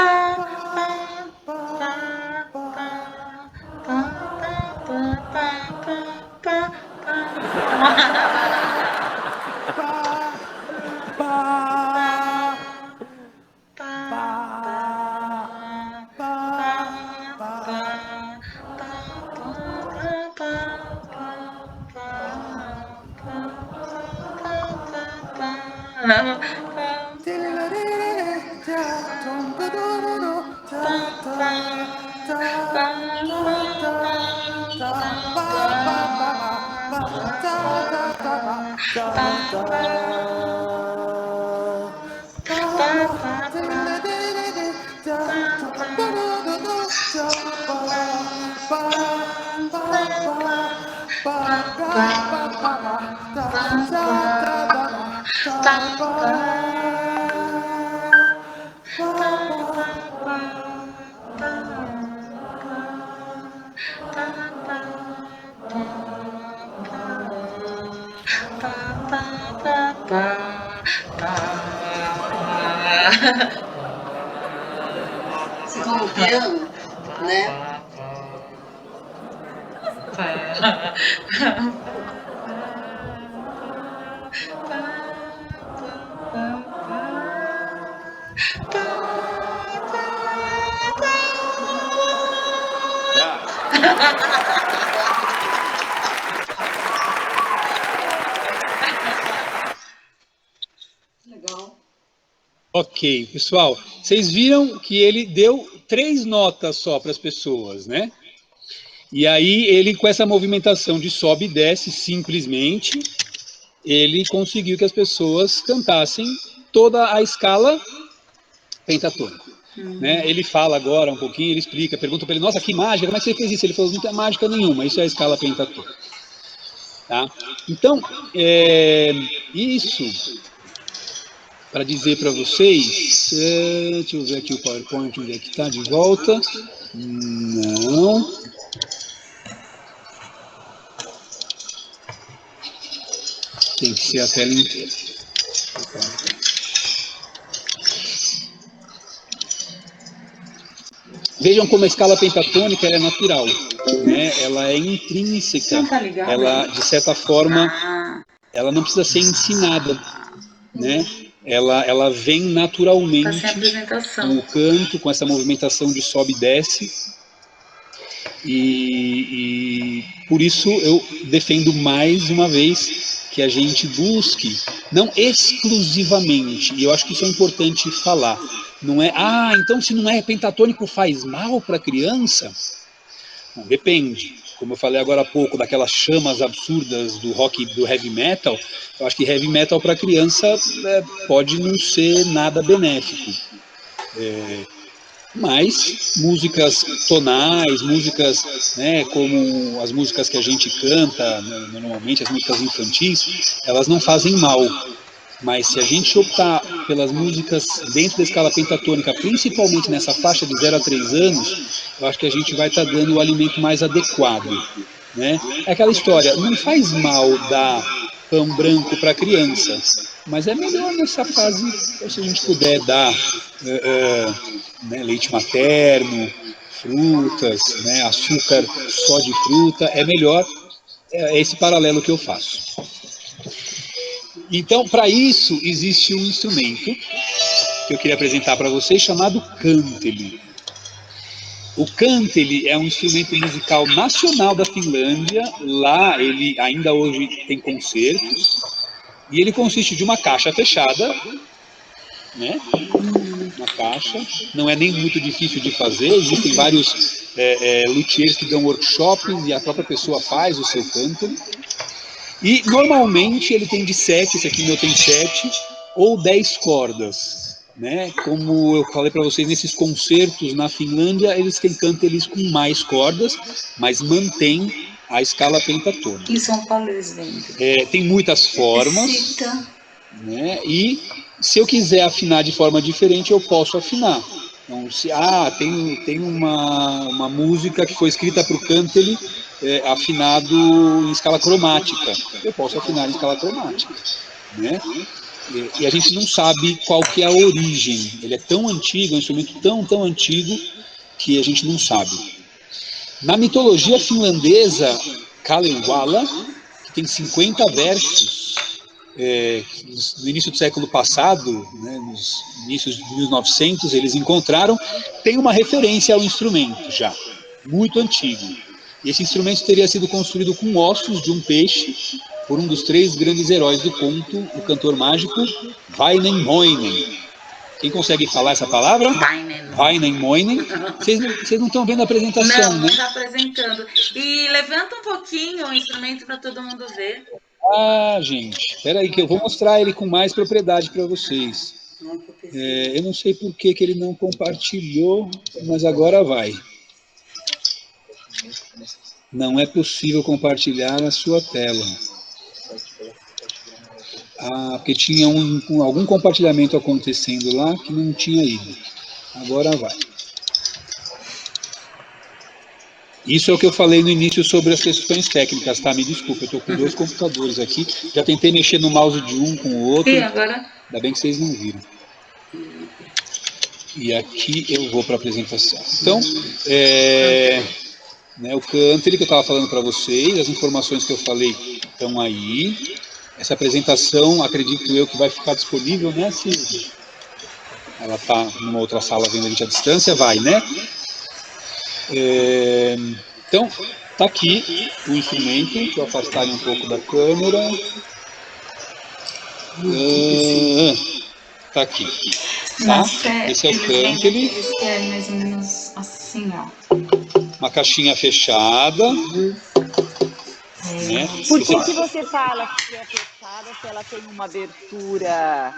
Se como piano, né? Legal. Ok, pessoal, vocês viram que ele deu 3 notas só para as pessoas, né? E aí ele, com essa movimentação de sobe e desce, simplesmente, ele conseguiu que as pessoas cantassem toda a escala pentatônica. Né? Ele fala agora um pouquinho, ele explica, pergunta para ele, nossa, que mágica, como é que você fez isso? Ele falou, não tem mágica nenhuma, isso é a escala pentatônica. Tá? Então, isso... para dizer para vocês, deixa eu ver aqui o PowerPoint, onde é que está de volta. Não. Tem que ser a tela inteira. Vejam como a escala pentatônica ela é natural, né? Ela é intrínseca, ela, de certa forma, ela não precisa ser ensinada, né? Ela vem naturalmente com o canto, com essa movimentação de sobe e desce, e por isso eu defendo mais uma vez que a gente busque, não exclusivamente, e eu acho que isso é importante falar, não é, então se não é pentatônico faz mal para a criança? Não, depende. Como eu falei agora há pouco, daquelas chamas absurdas do rock, do heavy metal, eu acho que heavy metal para criança pode não ser nada benéfico. Mas músicas tonais, músicas, né, como as músicas que a gente canta, normalmente as músicas infantis, elas não fazem mal. Mas se a gente optar pelas músicas dentro da escala pentatônica, principalmente nessa faixa de 0 a 3 anos, eu acho que a gente vai estar dando o alimento mais adequado. Né? É aquela história, não faz mal dar pão branco para a criança, mas é melhor nessa fase, se a gente puder dar né, leite materno, frutas, né, açúcar só de fruta, é melhor. É esse paralelo que eu faço. Então, para isso, existe um instrumento que eu queria apresentar para vocês, chamado cânteli. O cânteli é um instrumento musical nacional da Finlândia. Lá, ele ainda hoje tem concertos. E ele consiste de uma caixa fechada, né? Uma caixa. Não é nem muito difícil de fazer. Existem vários luthiers que dão workshops e a própria pessoa faz o seu cânteli. E, normalmente, ele tem de 7, esse aqui meu tem 7, ou 10 cordas, né? Como eu falei para vocês, nesses concertos na Finlândia, eles têm cântelis com mais cordas, mas mantém a escala pentatônica. Em São Paulo eles vendem. Tem muitas formas, né? E se eu quiser afinar de forma diferente, eu posso afinar. Então, tem uma música que foi escrita para o cânteli, afinado em escala cromática. Eu posso afinar em escala cromática, né? E a gente não sabe qual que é a origem. Ele é tão antigo, é um instrumento tão antigo, que a gente não sabe. Na mitologia finlandesa, Kalevala, que tem 50 versos, no início do século passado, né, nos inícios de 1900, eles encontraram, tem uma referência ao instrumento já, muito antigo. E esse instrumento teria sido construído com ossos de um peixe por um dos 3 grandes heróis do conto, o cantor mágico Wainamoinen. Quem consegue falar essa palavra? Wainamoinen. Vocês não estão vendo a apresentação, não, né? Não está apresentando. E levanta um pouquinho o instrumento para todo mundo ver. Ah, gente, peraí que eu vou mostrar ele com mais propriedade para vocês. Eu não sei por que ele não compartilhou, mas agora vai. Não é possível compartilhar a sua tela. Porque tinha algum compartilhamento acontecendo lá que não tinha ido. Agora vai. Isso é o que eu falei no início sobre as questões técnicas, tá? Me desculpa, eu estou com 2 computadores aqui. Já tentei mexer no mouse de um com o outro. E agora? Ainda bem que vocês não viram. E aqui eu vou para a apresentação. Então, o cânteli que eu estava falando para vocês, as informações que eu falei estão aí. Essa apresentação, acredito eu, que vai ficar disponível, né, Silvia? Ela está numa outra sala vendo a gente à distância, vai, né? Então, está aqui o instrumento, deixa eu afastar um pouco da câmera. Está aqui. Tá? Esse é o cânteli. É mais ou menos assim, ó. Uma caixinha fechada. Né? Por que você fala que é fechada se ela tem uma abertura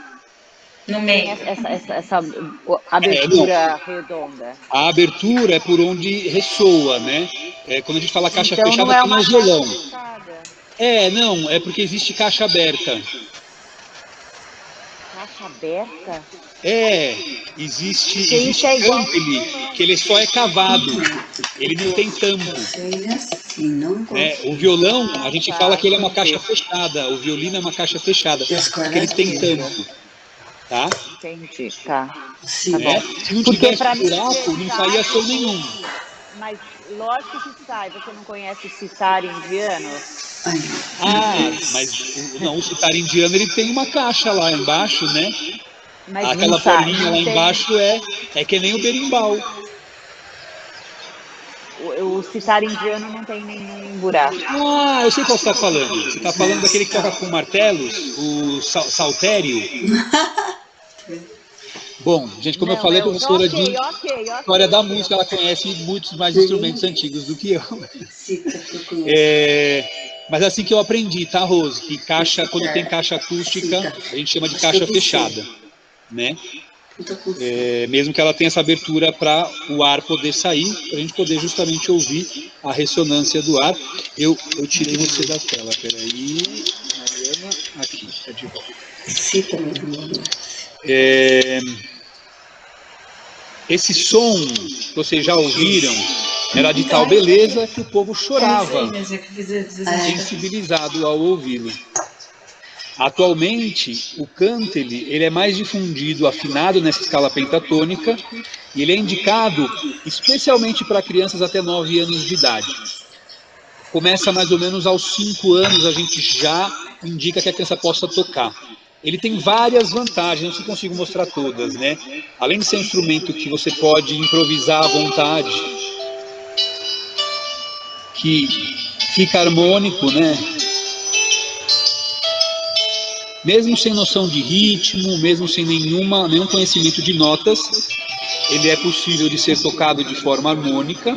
no meio? Essa abertura redonda. A abertura é por onde ressoa, né? Quando a gente fala caixa então, fechada, não é tem uma o violão. Não, é porque existe caixa aberta. Caixa aberta? Existe cânteli, que ele só é cavado, ele não tem tampo. O violão, a gente fala que ele é uma caixa fechada, o violino é uma caixa fechada, porque eles têm tampo. Tá? Entendi, tá. Tá bom. Se não tivesse buraco, não saía som nenhum. Mas lógico que sai, você não conhece o sitar indiano? Mas o sitar indiano ele tem uma caixa lá embaixo, né? Mas aquela bolinha lá embaixo é que nem o berimbau. O sitar indiano não tem nenhum buraco. Eu sei qual você está falando. Você está falando daquele que toca com martelos, o saltério. Bom, gente, como eu falei, a professora de história da música, ela conhece muitos mais instrumentos antigos do que eu. Mas é assim que eu aprendi, tá, Rose? Que caixa, quando tem caixa acústica, a gente chama de caixa fechada, né? Mesmo que ela tenha essa abertura para o ar poder sair, para a gente poder justamente ouvir a ressonância do ar. Eu tirei você da tela, peraí, Mariana, aqui, está de volta. Esse som que vocês já ouviram era de tal beleza que o povo chorava, sensibilizado ao ouvi-lo. Atualmente, o cântele ele é mais difundido, afinado nessa escala pentatônica, e ele é indicado especialmente para crianças até 9 anos de idade. Começa mais ou menos aos 5 anos, a gente já indica que a criança possa tocar. Ele tem várias vantagens, não sei se consigo mostrar todas, né? Além de ser um instrumento que você pode improvisar à vontade, que fica harmônico, né? Mesmo sem noção de ritmo, mesmo sem nenhum conhecimento de notas, ele é possível de ser tocado de forma harmônica.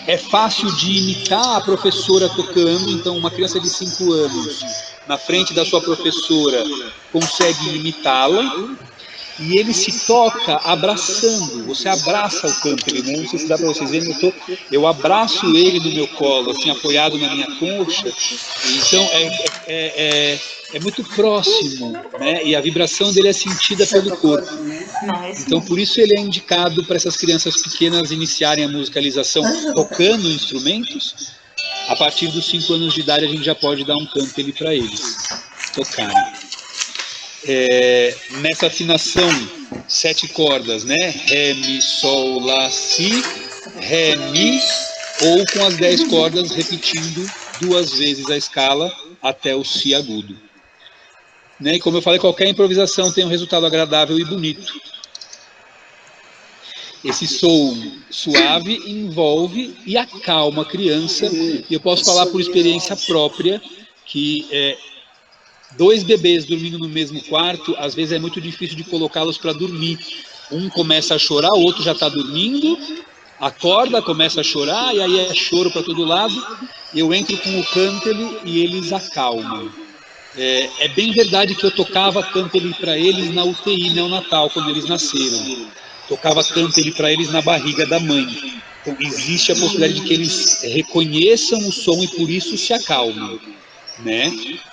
É fácil de imitar a professora tocando, então uma criança de 5 anos, na frente da sua professora, consegue imitá-la. E ele se toca abraçando, você abraça o cântaro, né? Não sei se dá para vocês verem, eu abraço ele no meu colo, assim, apoiado na minha coxa, então é muito próximo, né? E a vibração dele é sentida pelo corpo. Então por isso ele é indicado para essas crianças pequenas iniciarem a musicalização tocando instrumentos. A partir dos 5 anos de idade a gente já pode dar um cântaro para eles tocarem. Nessa afinação 7 cordas, né? Ré, Mi, Sol, Lá, Si, Ré, Mi, ou com as 10 cordas repetindo 2 vezes a escala até o Si agudo. Né? E como eu falei, qualquer improvisação tem um resultado agradável e bonito. Esse som suave envolve e acalma a criança, e eu posso falar por experiência própria que 2 bebês dormindo no mesmo quarto, às vezes é muito difícil de colocá-los para dormir. Um começa a chorar, o outro já está dormindo, acorda, começa a chorar, e aí é choro para todo lado. Eu entro com o cântaro e eles acalmam. É bem verdade que eu tocava cântaro para eles na UTI neonatal, quando eles nasceram. Tocava cântaro para eles na barriga da mãe. Então existe a possibilidade de que eles reconheçam o som e por isso se acalmam. Né?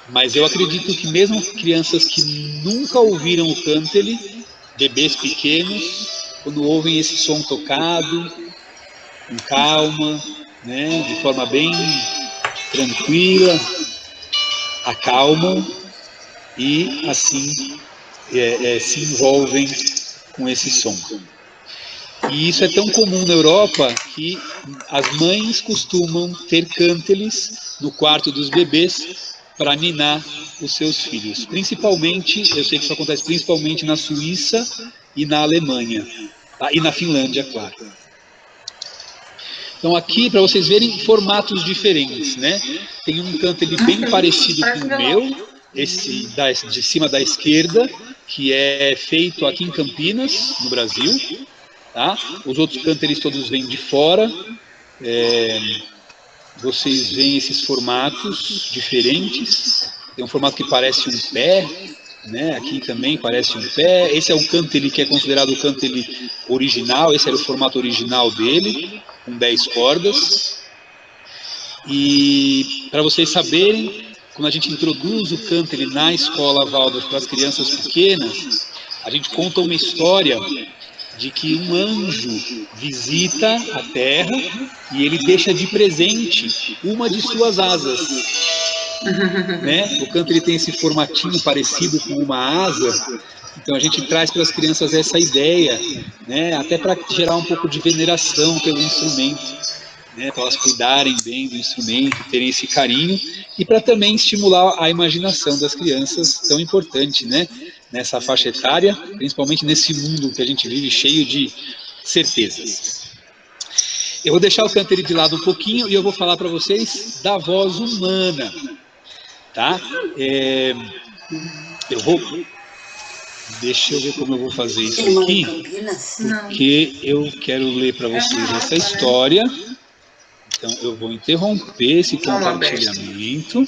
Mas eu acredito que mesmo crianças que nunca ouviram o cântaro, bebês pequenos, quando ouvem esse som tocado, com calma, né? De forma bem tranquila, acalmam e assim se envolvem com esse som. E isso é tão comum na Europa que as mães costumam ter cântares no quarto dos bebês para ninar os seus filhos. Principalmente, eu sei que isso acontece principalmente na Suíça e na Alemanha, tá? E na Finlândia, claro. Então aqui, para vocês verem formatos diferentes, né? Tem um cântaro bem parecido com o meu, esse de cima da esquerda, que é feito aqui em Campinas, no Brasil. Tá? Os outros cântares todos vêm de fora. Vocês veem esses formatos diferentes. Tem um formato que parece um pé, né? Aqui também parece um pé. Esse é o cântaro que é considerado o cântaro original. Esse era o formato original dele, com 10 cordas. E para vocês saberem, quando a gente introduz o cântaro na escola Waldorf para as crianças pequenas, a gente conta uma história de que um anjo visita a Terra e ele deixa de presente uma de suas asas. Né? O cântaro tem esse formatinho parecido com uma asa, então a gente traz para as crianças essa ideia, né? Até para gerar um pouco de veneração pelo instrumento, né? Para elas cuidarem bem do instrumento, terem esse carinho, e para também estimular a imaginação das crianças, tão importante, né? Nessa faixa etária, principalmente nesse mundo que a gente vive cheio de certezas. Eu vou deixar o cântaro de lado um pouquinho e eu vou falar para vocês da voz humana, tá? Deixa eu ver como eu vou fazer isso aqui, porque eu quero ler para vocês essa história. Então eu vou interromper esse compartilhamento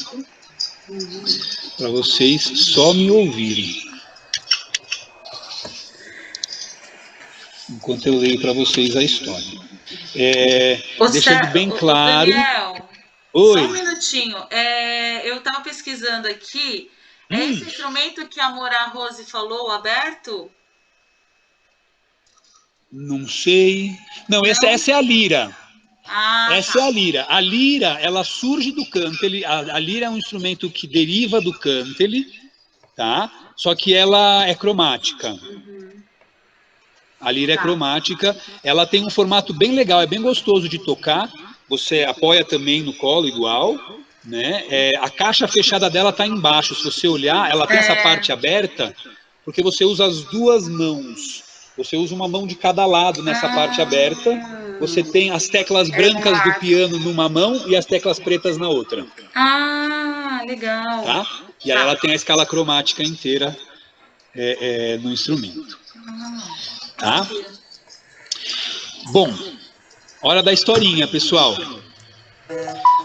para vocês só me ouvirem. Enquanto eu leio para vocês a história. Deixando bem claro... Daniel, oi. só um minutinho. Eu estava pesquisando aqui. É esse instrumento que a Mora Rose falou, aberto? Não sei. Não, essa é a lira. Essa tá. é a lira. A lira, ela surge do cântaro. A lira é um instrumento que deriva do cântaro, tá? Só que ela é cromática. A lira é cromática, ela tem um formato bem legal, é bem gostoso de tocar. Você apoia também no colo igual, né? A caixa fechada dela está embaixo. Se você olhar, ela tem essa parte aberta, porque você usa as duas mãos. Você usa uma mão de cada lado nessa parte aberta. Você tem as teclas brancas do piano numa mão e as teclas pretas na outra. Ah, legal. Tá? E aí ela tem a escala cromática inteira no instrumento. Tá? Bom, hora da historinha, pessoal.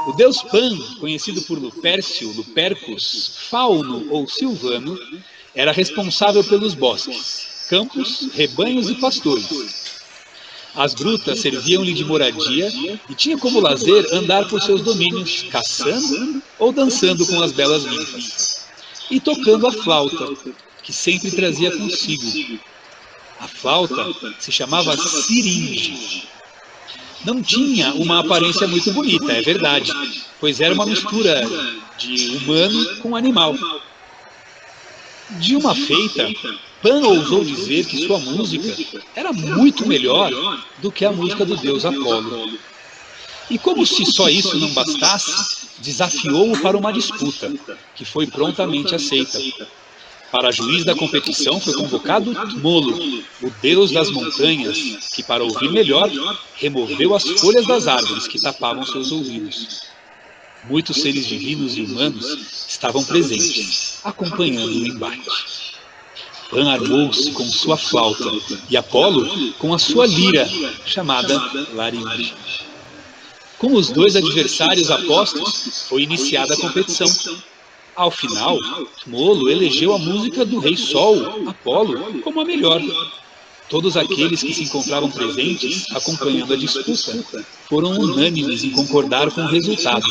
O deus Pan, conhecido por Lupércio, Lupercus, Fauno ou Silvano, era responsável pelos bosques, campos, rebanhos e pastores. As grutas serviam-lhe de moradia e tinha como lazer andar por seus domínios, caçando ou dançando com as belas ninfas. E tocando a flauta, que sempre trazia consigo. A flauta se chamava siringe. Não tinha uma aparência muito bonita, é verdade, pois era uma mistura de humano com animal. De uma feita, Pan ousou dizer que sua música era muito melhor do que a música do deus Apolo. E como se só isso não bastasse, desafiou-o para uma disputa, que foi prontamente aceita. Para juiz da competição foi convocado Tmolo, o deus das montanhas, que, para ouvir melhor, removeu as folhas das árvores que tapavam seus ouvidos. Muitos seres divinos e humanos estavam presentes, acompanhando o embate. Pan armou-se com sua flauta e Apolo com a sua lira, chamada laringe. Com os dois adversários apostos, foi iniciada a competição. Ao final, Tmolo elegeu a música do rei Sol, Apolo, como a melhor. Todos aqueles que se encontravam presentes, acompanhando a disputa, foram unânimes em concordar com o resultado,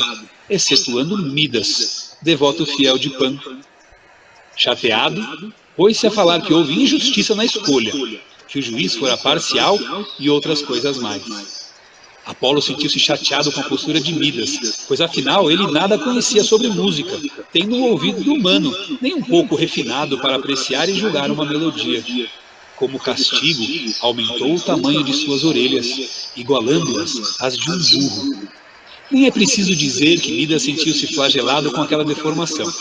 excetuando Midas, devoto fiel de Pan. Chateado, pôs-se a falar que houve injustiça na escolha, que o juiz fora parcial e outras coisas mais. Apolo sentiu-se chateado com a postura de Midas, pois afinal ele nada conhecia sobre música, tendo um ouvido humano, nem um pouco refinado para apreciar e julgar uma melodia. Como castigo, aumentou o tamanho de suas orelhas, igualando-as às de um burro. Nem é preciso dizer que Midas sentiu-se flagelado com aquela deformação.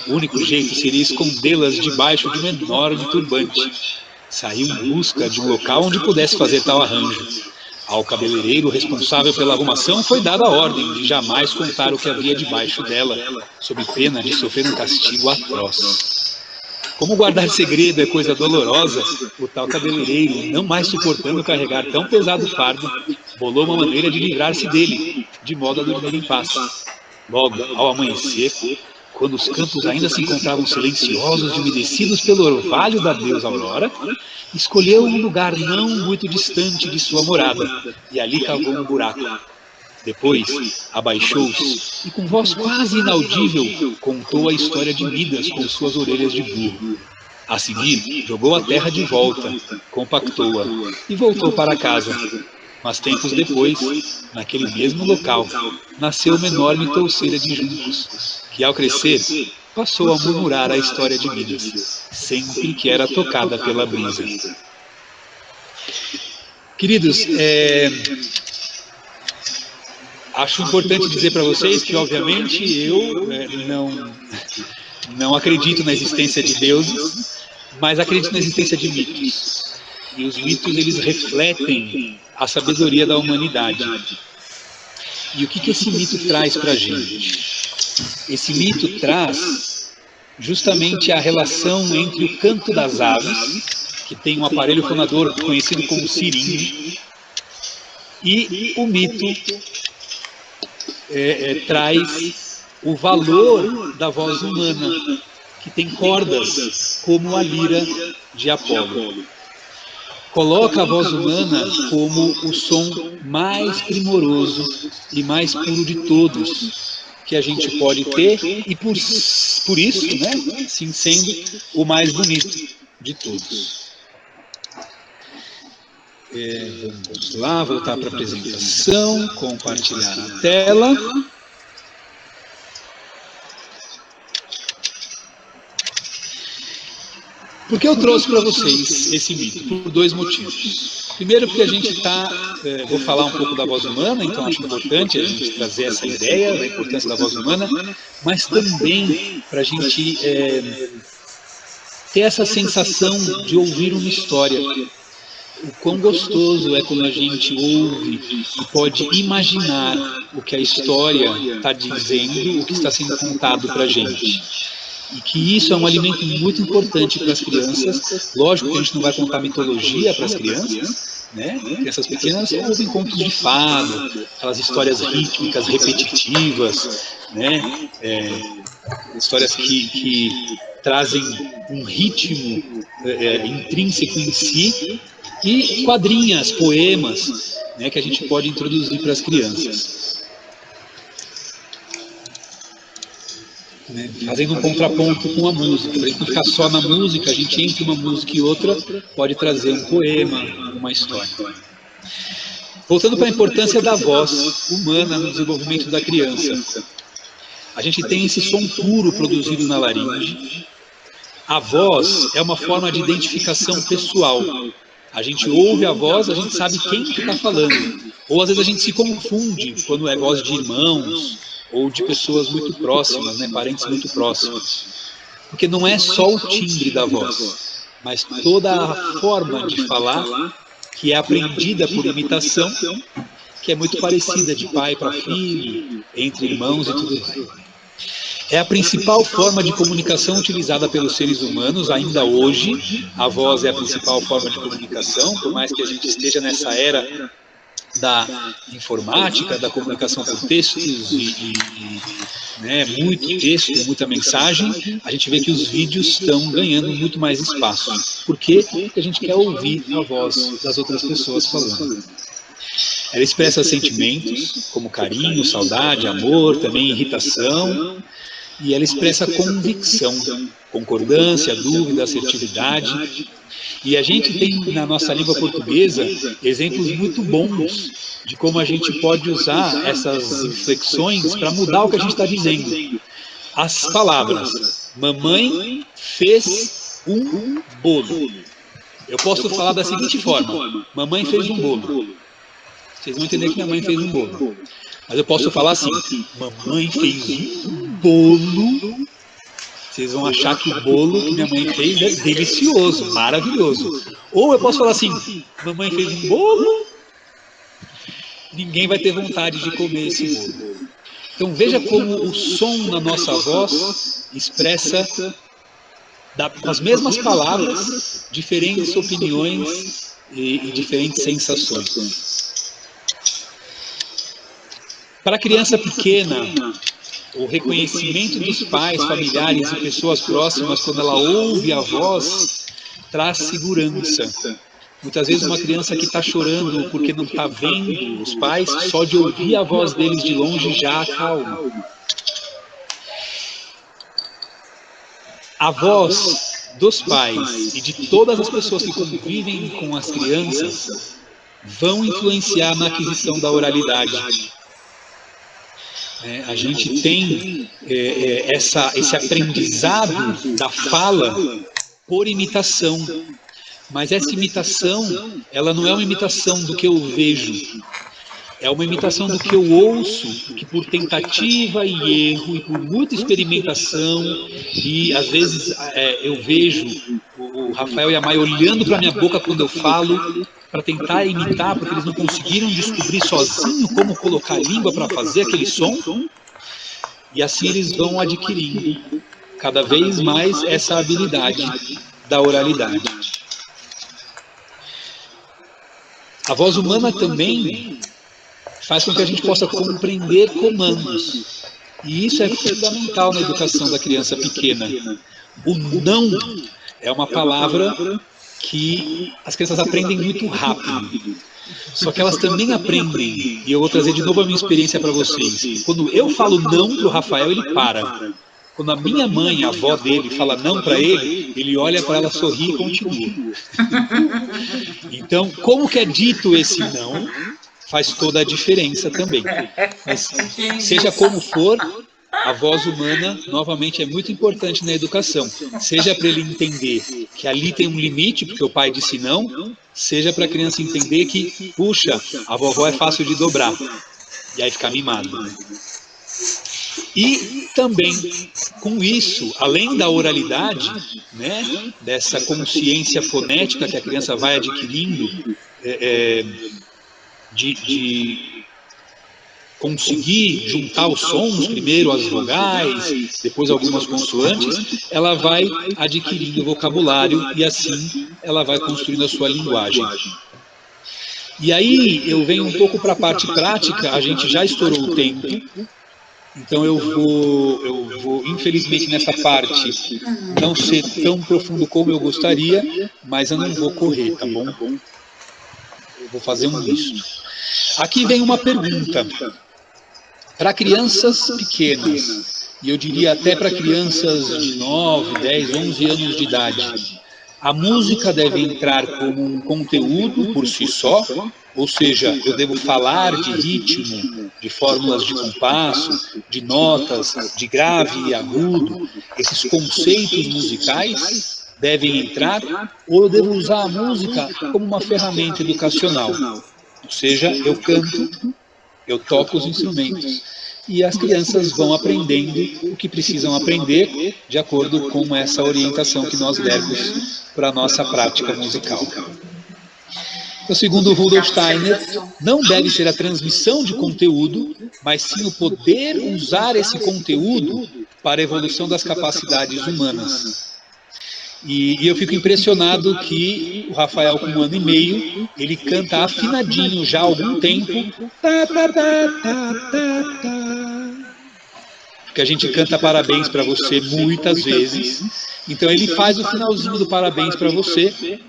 O único jeito seria escondê-las debaixo de um enorme turbante. Saiu em busca de um local onde pudesse fazer tal arranjo. Ao cabeleireiro responsável pela arrumação foi dada a ordem de jamais contar o que havia debaixo dela, sob pena de sofrer um castigo atroz. Como guardar segredo é coisa dolorosa, o tal cabeleireiro, não mais suportando carregar tão pesado fardo, bolou uma maneira de livrar-se dele, de modo a dormir em paz. Logo, ao amanhecer, quando os campos ainda se encontravam silenciosos e umedecidos pelo orvalho da deusa Aurora, escolheu um lugar não muito distante de sua morada, e ali cavou um buraco. Depois, abaixou-se e, com voz quase inaudível, contou a história de Midas com suas orelhas de burro. A seguir, jogou a terra de volta, compactou-a e voltou para casa. Mas tempos depois, naquele mesmo local, nasceu uma enorme touceira de juncos, que ao crescer, passou a murmurar a história de Midas, sempre que era tocada pela brisa. Queridos, acho importante dizer para vocês que, obviamente, eu não acredito na existência de deuses, mas acredito na existência de mitos. E os mitos, eles refletem a sabedoria da humanidade. E o que esse mito traz para a gente? Esse mito traz justamente a relação entre o canto das aves, que tem um aparelho fonador conhecido como siringe, e o mito traz o valor da voz humana, que tem cordas como a lira de Apolo. Coloca a voz humana como o som mais primoroso e mais puro de todos que a gente pode ter, e por isso, né, assim sendo o mais bonito de todos. Vamos lá, voltar para a apresentação, compartilhar a tela. Por que eu trouxe para vocês esse mito? Por dois motivos. Primeiro, porque a gente vou falar um pouco da voz humana, então acho importante a gente trazer essa ideia da importância da voz humana, mas também para a gente ter essa sensação de ouvir uma história. O quão gostoso é quando a gente ouve e pode imaginar o que a história está dizendo, o que está sendo contado para a gente. E que isso é um alimento muito importante para as crianças. Lógico que a gente não vai contar mitologia para as crianças, né? Crianças pequenas ouvem contos de fada, aquelas histórias rítmicas, repetitivas, né? Histórias que trazem um ritmo intrínseco em si, e quadrinhas, poemas, né, que a gente pode introduzir para as crianças. Né, fazendo um contraponto com a música. Para a gente não ficar só na música, a gente entre uma música e outra pode trazer um poema, uma história. Voltando para a importância da voz humana no desenvolvimento da criança. A gente tem esse som puro produzido na laringe. A voz é uma forma de identificação pessoal. A gente ouve a voz, a gente sabe quem que está falando. Ou às vezes a gente se confunde quando é voz de irmãos ou de pessoas muito próximas, né, parentes muito próximos. Porque não é só o timbre da voz, mas toda a forma de falar que é aprendida por imitação, que é muito parecida de pai para filho, entre irmãos e tudo mais. É a principal forma de comunicação utilizada pelos seres humanos, ainda hoje. A voz é a principal forma de comunicação, por mais que a gente esteja nessa era da informática, da comunicação por textos né, muito texto, muita mensagem, a gente vê que os vídeos estão ganhando muito mais espaço. Por quê? Porque a gente quer ouvir a voz das outras pessoas falando. Ela expressa sentimentos, como carinho, saudade, amor, também irritação. E ela expressa convicção, concordância, dúvida, assertividade. E a gente tem na nossa língua portuguesa exemplos muito bons de como a gente pode usar essas inflexões para mudar o que a gente está dizendo. As palavras, mamãe fez um bolo. Eu posso falar da seguinte forma, mamãe fez um bolo. Vocês vão entender que minha mãe fez um bolo. Mas eu posso falar assim, mamãe fez um bolo. Vocês vão achar que o bolo que minha mãe fez é delicioso, maravilhoso. Ou eu posso falar assim, mamãe fez um bolo. Ninguém vai ter vontade de comer esse bolo. Então veja como o som na nossa voz expressa, com as mesmas palavras, diferentes opiniões e diferentes sensações. Para a criança pequena, o reconhecimento dos pais, familiares e pessoas próximas, quando ela ouve a voz, traz segurança. Muitas vezes uma criança que está chorando porque não está vendo os pais, só de ouvir a voz deles de longe já acalma. A voz dos pais e de todas as pessoas que convivem com as crianças vão influenciar na aquisição da oralidade. A gente tem esse aprendizado da fala por imitação, mas essa imitação, ela não é uma imitação do que eu vejo, é uma imitação do que eu ouço, que por tentativa e erro e por muita experimentação, e às vezes eu vejo o Rafael e a Mai olhando para a minha boca quando eu falo, para tentar imitar, porque eles não conseguiram descobrir sozinho como colocar a língua para fazer aquele som, e assim eles vão adquirindo cada vez mais essa habilidade da oralidade. A voz humana também faz com que a gente possa compreender comandos, e isso é fundamental na educação da criança pequena. O não é uma palavra que as crianças aprendem muito rápido. Só que elas também aprendem, e eu vou trazer de novo a minha experiência para vocês. Quando eu falo não para o Rafael, ele para. Quando a minha mãe, a avó dele, fala não para ele, ele olha para ela, sorri e continua. Então, como que é dito esse não, faz toda a diferença também. Mas, seja como for, A voz humana, novamente, é muito importante na educação. Seja para ele entender que ali tem um limite, porque o pai disse não, seja para a criança entender que, puxa, a vovó é fácil de dobrar. E aí ficar mimado. E também, com isso, além da oralidade, né, dessa consciência fonética que a criança vai adquirindo, de conseguir juntar os sons, primeiro as vogais, depois algumas consoantes, ela vai adquirindo vocabulário e assim ela vai construindo a sua linguagem. E aí eu venho um pouco para a parte prática, a gente já estourou o tempo, então eu vou, infelizmente nessa parte, não ser tão profundo como eu gostaria, mas eu não vou correr, tá bom? Eu vou fazer um misto. Aqui vem uma pergunta. Para crianças pequenas, e eu diria até para crianças de 9, 10, 11 anos de idade, a música deve entrar como um conteúdo por si só, ou seja, eu devo falar de ritmo, de fórmulas de compasso, de notas, de grave e agudo, esses conceitos musicais devem entrar, ou eu devo usar a música como uma ferramenta educacional, ou seja, eu canto, eu toco os instrumentos e as crianças vão aprendendo o que precisam aprender de acordo com essa orientação que nós demos para a nossa prática musical. Então, segundo Rudolf Steiner, não deve ser a transmissão de conteúdo, mas sim o poder usar esse conteúdo para a evolução das capacidades humanas. E eu fico impressionado que o Rafael, com 1 ano e meio, ele canta afinadinho já há algum tempo. Porque a gente canta parabéns para você muitas vezes. Então ele faz o finalzinho do parabéns para você.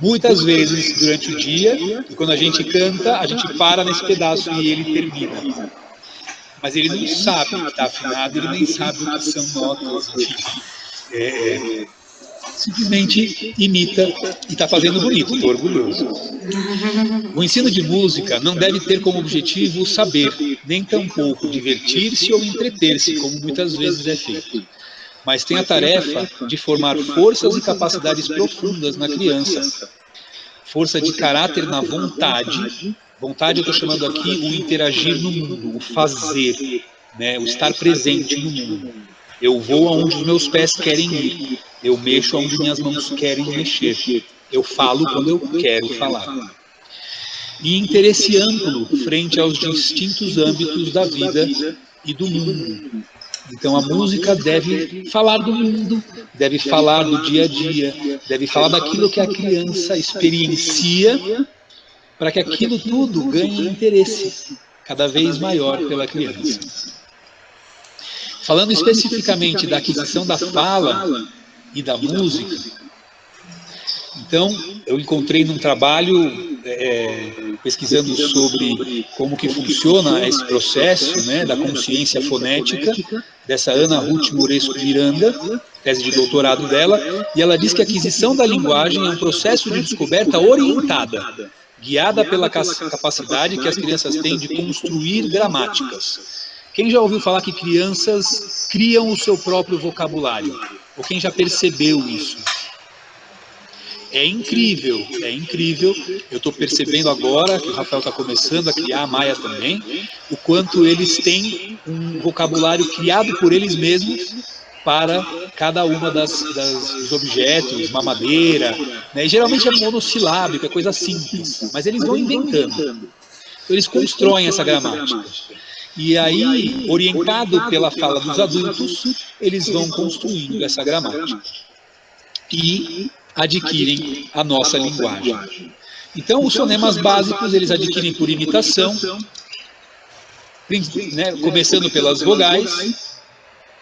Muitas vezes durante o dia. E quando a gente canta, a gente para nesse pedaço e ele termina. Mas ele não sabe que está afinado, ele nem sabe o que são notas, enfim. Simplesmente imita e está fazendo bonito, estou orgulhoso. O ensino de música não deve ter como objetivo saber, nem tampouco divertir-se ou entreter-se, como muitas vezes é feito. Mas tem a tarefa de formar forças e capacidades profundas na criança. Força de caráter na vontade. Vontade eu estou chamando aqui o interagir no mundo, o fazer, né, o estar presente no mundo. Eu vou aonde os meus pés querem ir, eu mexo aonde minhas mãos querem mexer, eu falo quando eu quero falar. E interesse amplo frente aos distintos âmbitos da vida e do mundo. Então a música deve falar do mundo, deve falar do dia a dia, deve falar daquilo que a criança experiencia, para que aquilo tudo ganhe interesse cada vez maior pela criança. Falando especificamente da aquisição da fala e da música, então eu encontrei num trabalho pesquisando sobre como que funciona esse processo, né, da consciência fonética, dessa Ana Ruth Moresco Miranda, tese de doutorado dela, e ela diz que a aquisição da linguagem é um processo de descoberta orientada, guiada pela capacidade que as crianças têm de construir gramáticas. Quem já ouviu falar que crianças criam o seu próprio vocabulário? Ou quem já percebeu isso? É incrível, é incrível. Eu estou percebendo agora que o Rafael está começando a criar, a Maia também, o quanto eles têm um vocabulário criado por eles mesmos para cada uma dos objetos, mamadeira, né? E geralmente é monossilábico, é coisa simples, mas eles vão inventando. Então, eles constroem essa gramática. E aí, orientado pela fala dos adultos, eles vão construindo essa gramática. E adquirem a nossa linguagem. Então, os fonemas básicos, eles adquirem por imitação, né, começando pelas vogais,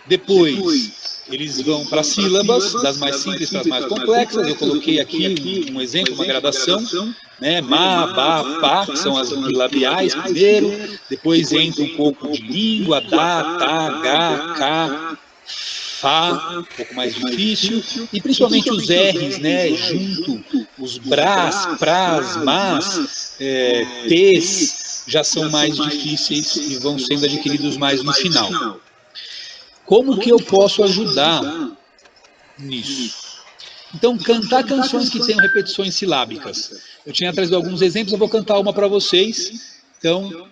depois eles vão para as sílabas, das mais simples para as mais complexas. Eu coloquei aqui um exemplo, uma gradação, né, ma, ba, pa, que são as bilabiais primeiro, depois entra um pouco de língua, da, ta, ga, ka, Fá, um pouco mais difícil, e principalmente os R's, né, junto, os brás, prás, mas, tes, já são mais difíceis e vão sendo adquiridos mais no final. Como que eu posso ajudar nisso? Então, cantar canções que tenham repetições silábicas. Eu tinha trazido alguns exemplos, eu vou cantar uma para vocês. Então,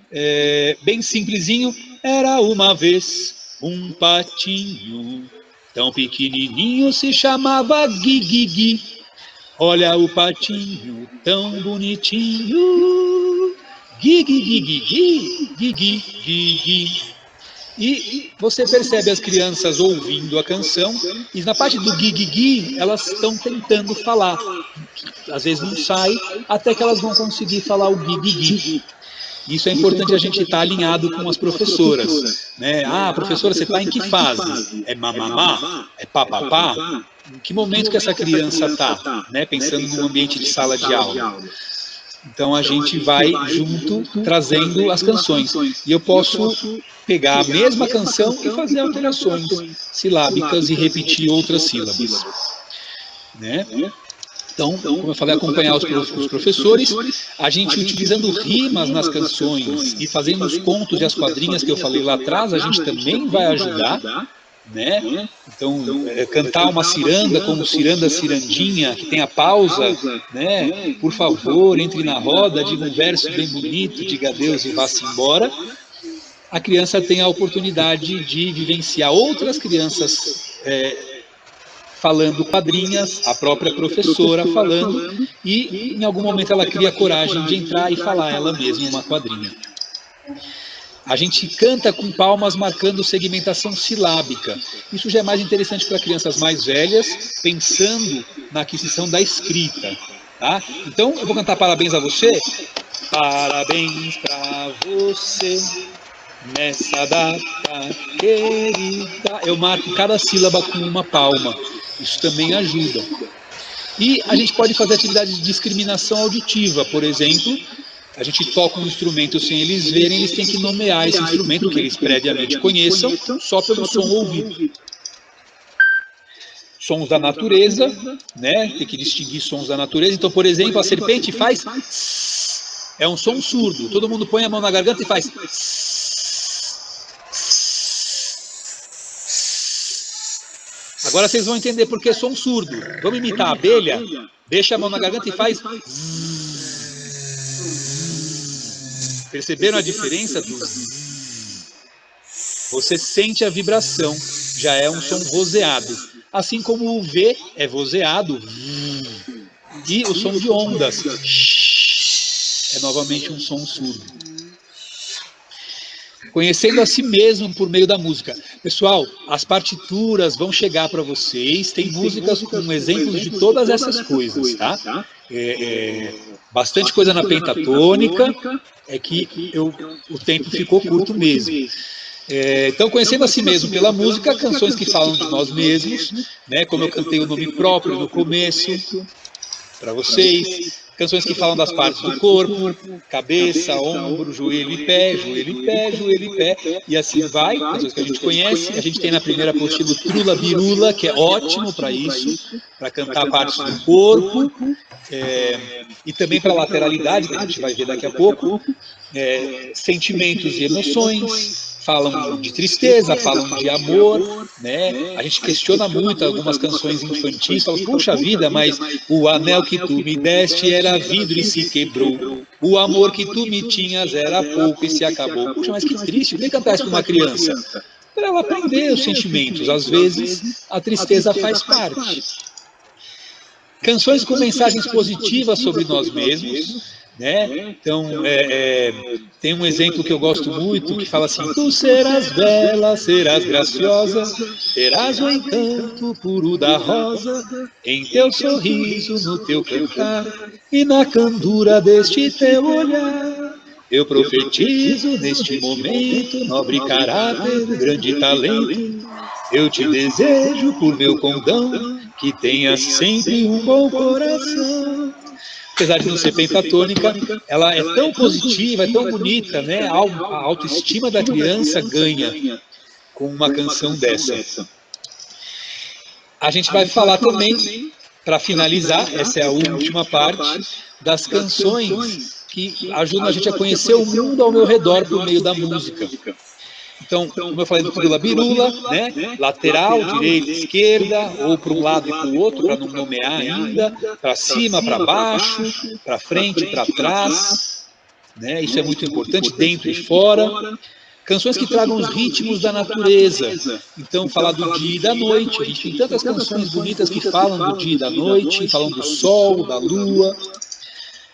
bem simplesinho. Era uma vez um patinho, tão pequenininho, se chamava Gui. Olha o patinho, tão bonitinho. Gui. E você percebe as crianças ouvindo a canção, e na parte do gui, elas estão tentando falar. Às vezes não sai, até que elas vão conseguir falar o gui. Isso é importante a gente estar alinhado com as professoras. Né? Ah, professora, você está em que fase? É mamamá? É papapá? Em que momento que essa criança está? Né? Pensando num ambiente de sala de aula. Então a gente vai junto trazendo as canções. E eu posso pegar a mesma canção e fazer alterações silábicas e repetir outras sílabas. Né? Então, como eu falei, acompanhar os professores, a gente utilizando rimas nas canções e fazendo os contos e as quadrinhas que eu falei lá atrás, a gente também vai ajudar. Né? Então, cantar uma ciranda como ciranda cirandinha, que tem a pausa, né? Por favor, entre na roda, diga um verso bem bonito, diga adeus e vá-se embora. A criança tem a oportunidade de vivenciar outras crianças falando quadrinhas, a própria professora falando, e em algum momento ela cria coragem de entrar e falar ela mesma uma quadrinha. A gente canta com palmas marcando segmentação silábica. Isso já é mais interessante para crianças mais velhas, pensando na aquisição da escrita. Tá? Então, eu vou cantar parabéns a você. Parabéns para você, nessa data querida. Eu marco cada sílaba com uma palma. Isso também ajuda. E a gente pode fazer atividades de discriminação auditiva, por exemplo. A gente toca um instrumento sem eles verem, eles têm que nomear esse instrumento, que eles previamente conheçam, só pelo som ouvido. Sons da natureza, né? Tem que distinguir sons da natureza. Então, por exemplo, a serpente faz sss, é um som surdo. Todo mundo põe a mão na garganta e faz sss. Agora vocês vão entender por que é som surdo. Vamos imitar a abelha? Deixa a mão na garganta e faz zzz. Perceberam a diferença do zzz? Você sente a vibração, já é um som vozeado. Assim como o V é vozeado, e o som de ondas é novamente um som surdo. Conhecendo a si mesmo por meio da música. Pessoal, as partituras vão chegar para vocês, tem músicas com exemplos de todas essas coisas, tá? Bastante coisa na pentatônica, é que o tempo ficou curto mesmo. Então, conhecendo a si mesmo pela música, canções que falam de nós mesmos, né, como eu cantei o nome próprio no começo, para vocês, canções que falam das partes do corpo, cabeça, ombro, joelho e pé, e assim vai, canções que a gente conhece. A gente tem na primeira apostila o Trula Birula, que é ótimo para isso, para cantar partes do corpo, e também para lateralidade, que a gente vai ver daqui a pouco, sentimentos e emoções. Falam de tristeza, falam de amor, né? A gente questiona muito algumas canções infantis, fala, puxa vida, mas o anel que tu me deste era vidro e se quebrou. O amor que tu me tinhas era pouco e se acabou. Puxa, mas que triste, nem cantar isso para uma criança. Para ela aprender os sentimentos, às vezes a tristeza faz parte. Canções com mensagens positivas sobre nós mesmos. Né? Então, tem um exemplo que eu gosto muito, que fala assim: tu serás bela, serás graciosa, terás o encanto puro da rosa, em teu sorriso, no teu cantar, e na candura deste teu olhar. Eu profetizo neste momento, nobre caráter, grande talento. Eu te desejo por meu condão, que tenhas sempre um bom coração. Apesar de não ser pentatônica, ela é tão positiva, é tão bonita, né? A autoestima da criança ganha com uma canção dessa. A gente vai falar também, para finalizar, essa é a última parte, das canções que ajudam a gente a conhecer o mundo ao meu redor por meio da música. Então, como eu falei do Pirula Birula, né? Lateral, direita, esquerda, ou para um lado e para o outro, para não nomear ainda, para cima, para baixo, para frente, para trás, né? Isso é muito importante, dentro e fora. Canções que tragam os ritmos da natureza. Então, falar do dia e da noite. A gente tem tantas canções bonitas que falam do dia e da noite, falam do sol, da lua.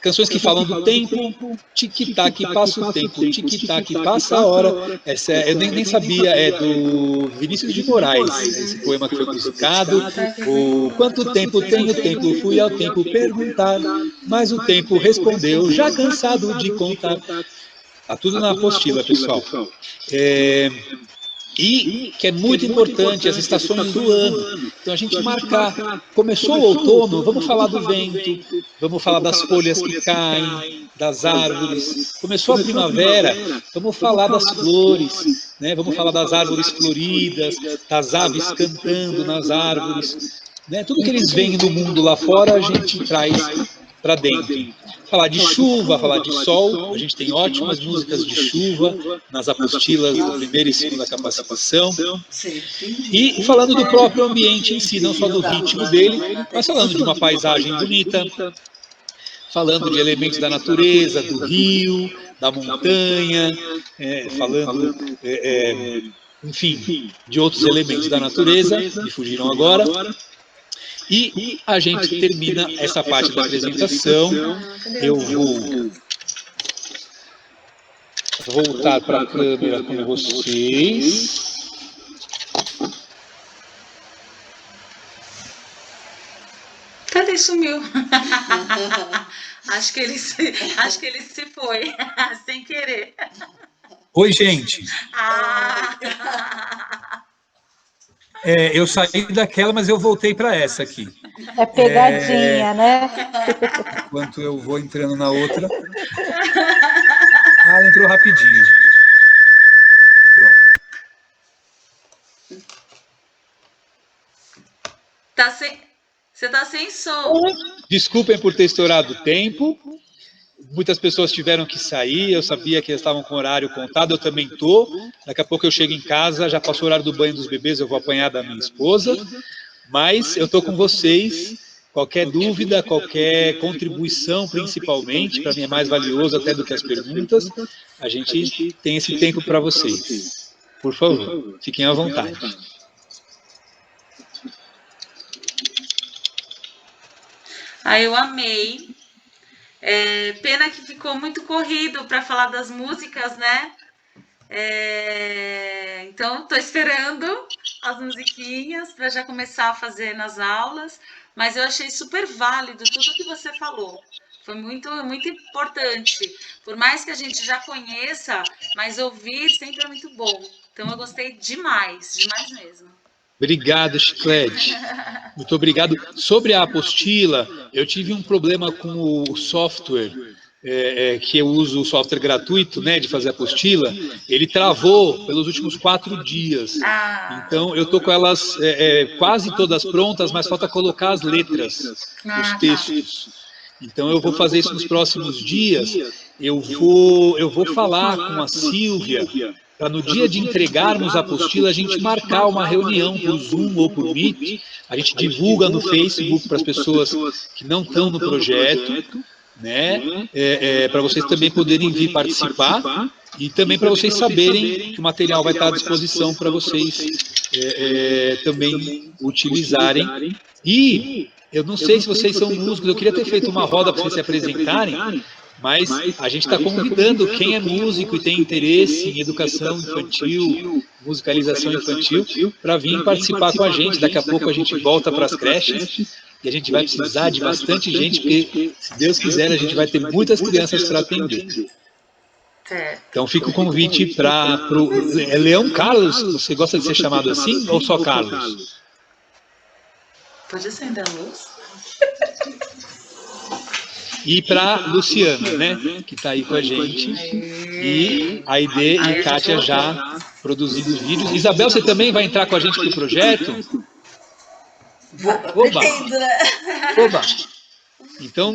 Canções que falam do tempo, tic-tac, passa o tempo, tic-tac, passa a hora. Essa eu nem sabia, é do Vinícius de Moraes, esse poema que foi musicado. O quanto tempo tem o tempo, fui ao tempo perguntar, mas o tempo respondeu, já cansado de contar. Está tudo na apostila, pessoal. E que é muito importante, as estações do ano. Então a gente marcar, começou o outono, vamos falar do vento, vamos falar das folhas que caem, das árvores. Começou a primavera, vamos falar das flores, né? Vamos falar das árvores floridas, das aves cantando nas árvores. Né? Tudo que eles veem no mundo lá fora, a gente traz para dentro. Falar de chuva, falar de sol, a gente tem ótimas músicas de chuva nas apostilas da primeira e segunda capacitação. E falando do próprio ambiente em si, não só do ritmo dele, mas falando de uma paisagem bonita, falando de elementos da natureza, do rio, da montanha, falando, enfim, de outros elementos da natureza, me fugiram agora. E a gente termina essa parte da apresentação. Eu vou voltar para a câmera com vocês. Cadê? Sumiu? Acho que ele se foi, sem querer. Oi, gente. Eu saí daquela, mas eu voltei para essa aqui. É pegadinha, né? Enquanto eu vou entrando na outra. Ela entrou rapidinho. Pronto. Você está sem som. Desculpem por ter estourado o tempo. Muitas pessoas tiveram que sair, eu sabia que eles estavam com o horário contado, eu também estou. Daqui a pouco eu chego em casa, já passou o horário do banho dos bebês, eu vou apanhar da minha esposa. Mas eu estou com vocês. Qualquer dúvida, qualquer contribuição, principalmente, para mim é mais valioso até do que as perguntas, a gente tem esse tempo para vocês. Por favor, fiquem à vontade. Eu amei. Pena que ficou muito corrido para falar das músicas, né? Então, estou esperando as musiquinhas para já começar a fazer nas aulas, mas eu achei super válido tudo que você falou. Foi muito, muito importante. Por mais que a gente já conheça, mas ouvir sempre é muito bom. Então, eu gostei demais, demais mesmo. Obrigado, Chiclete. Muito obrigado. Sobre a apostila, eu tive um problema com o software, que eu uso o software gratuito, né, de fazer apostila. Ele travou pelos últimos 4 dias. Então, eu estou com elas quase todas prontas, mas falta colocar as letras, os textos. Então, eu vou fazer isso nos próximos dias. Eu vou falar com a Silvia, para no dia de entregarmos a apostila, a gente marcar uma reunião por Zoom ou por Meet. A gente divulga no Facebook para as pessoas que não estão no projeto, né? Para vocês também poderem vir participar e também para vocês saberem que o material vai estar à disposição para vocês também utilizarem. E eu não sei se vocês são músicos, eu queria ter feito uma roda para vocês se apresentarem, mas a gente está convidando quem é músico e tem interesse em educação infantil, musicalização infantil, para vir participar com a gente. Daqui a pouco a gente volta para as creches e a gente vai precisar de bastante gente, porque, se Deus quiser, a gente vai ter muitas crianças para atender. Então fica o convite para o Leão Carlos. Você gosta de ser chamado assim ou só Carlos? Pode acender a luz? E para Luciana, né, que está aí com a gente, e a Aide e Kátia já produzindo os vídeos. Isabel, você também vai entrar com a gente para o projeto? Oba! Oba! Então,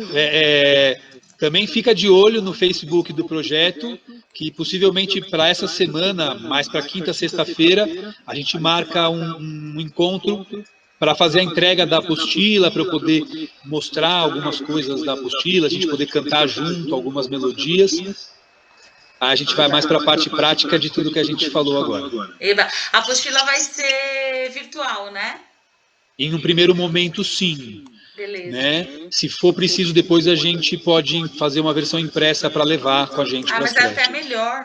Também fica de olho no Facebook do projeto, que possivelmente para essa semana, mais para quinta, sexta-feira, a gente marca um encontro para fazer a entrega da apostila, para eu poder mostrar algumas coisas da apostila, a gente poder cantar junto algumas melodias. Aí a gente vai mais para a parte prática de tudo que a gente falou agora. Eba, a apostila vai ser virtual, né? Em um primeiro momento, sim. Beleza. Né? Se for preciso, depois a gente pode fazer uma versão impressa para levar com a gente para as mas é até creches. melhor.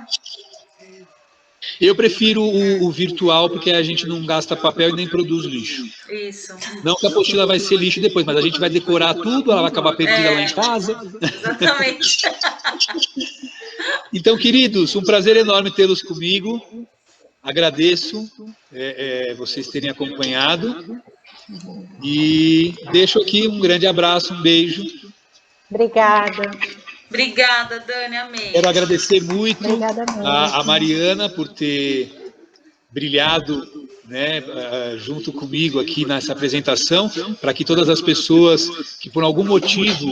Eu prefiro o virtual, porque a gente não gasta papel e nem produz lixo. Isso. Não que a apostila vai ser lixo depois, mas a gente vai decorar tudo, ela vai acabar perdida lá em casa. Exatamente. Então, queridos, um prazer enorme tê-los comigo. Agradeço vocês terem acompanhado. E deixo aqui um grande abraço, um beijo. Obrigada. Obrigada, Dani, amei. Quero agradecer muito Obrigada mesmo. a Mariana por ter brilhado, né, junto comigo aqui nessa apresentação, para que todas as pessoas que por algum motivo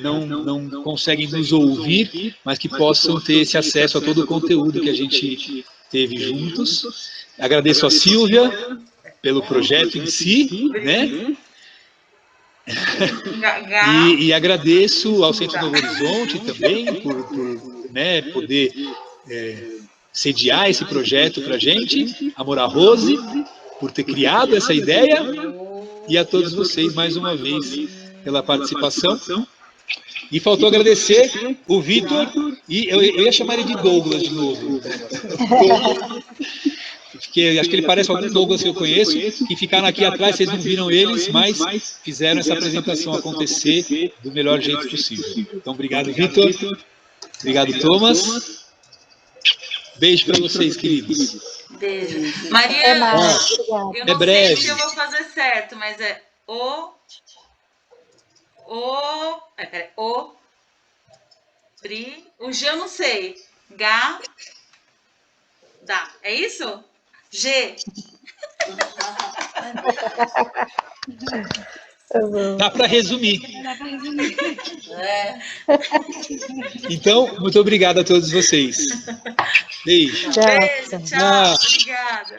não conseguem nos ouvir, mas que possam ter esse acesso a todo o conteúdo que a gente teve juntos. Agradeço a Silvia pelo projeto em si, né? E agradeço ao Centro Novo Horizonte também por né, poder sediar esse projeto para a gente, a Mora Rose, por ter criado essa ideia, e a todos vocês mais uma vez pela participação. E faltou agradecer o Vitor, e eu ia chamar ele de Douglas de novo. Porque acho que ele parece algum Douglas que eu conheço, que ficaram aqui atrás, vocês não viram eles, mas fizeram essa apresentação acontecer do melhor jeito possível. Então, obrigado, Vitor. Obrigado, Thomas. Beijo para vocês, queridos. Beijo. Mariana, eu não sei se eu vou fazer certo, mas é o G eu não sei. Dá. É isso? G. Dá para resumir. Então, muito obrigado a todos vocês. Beijo. Beijo, tchau. Obrigada.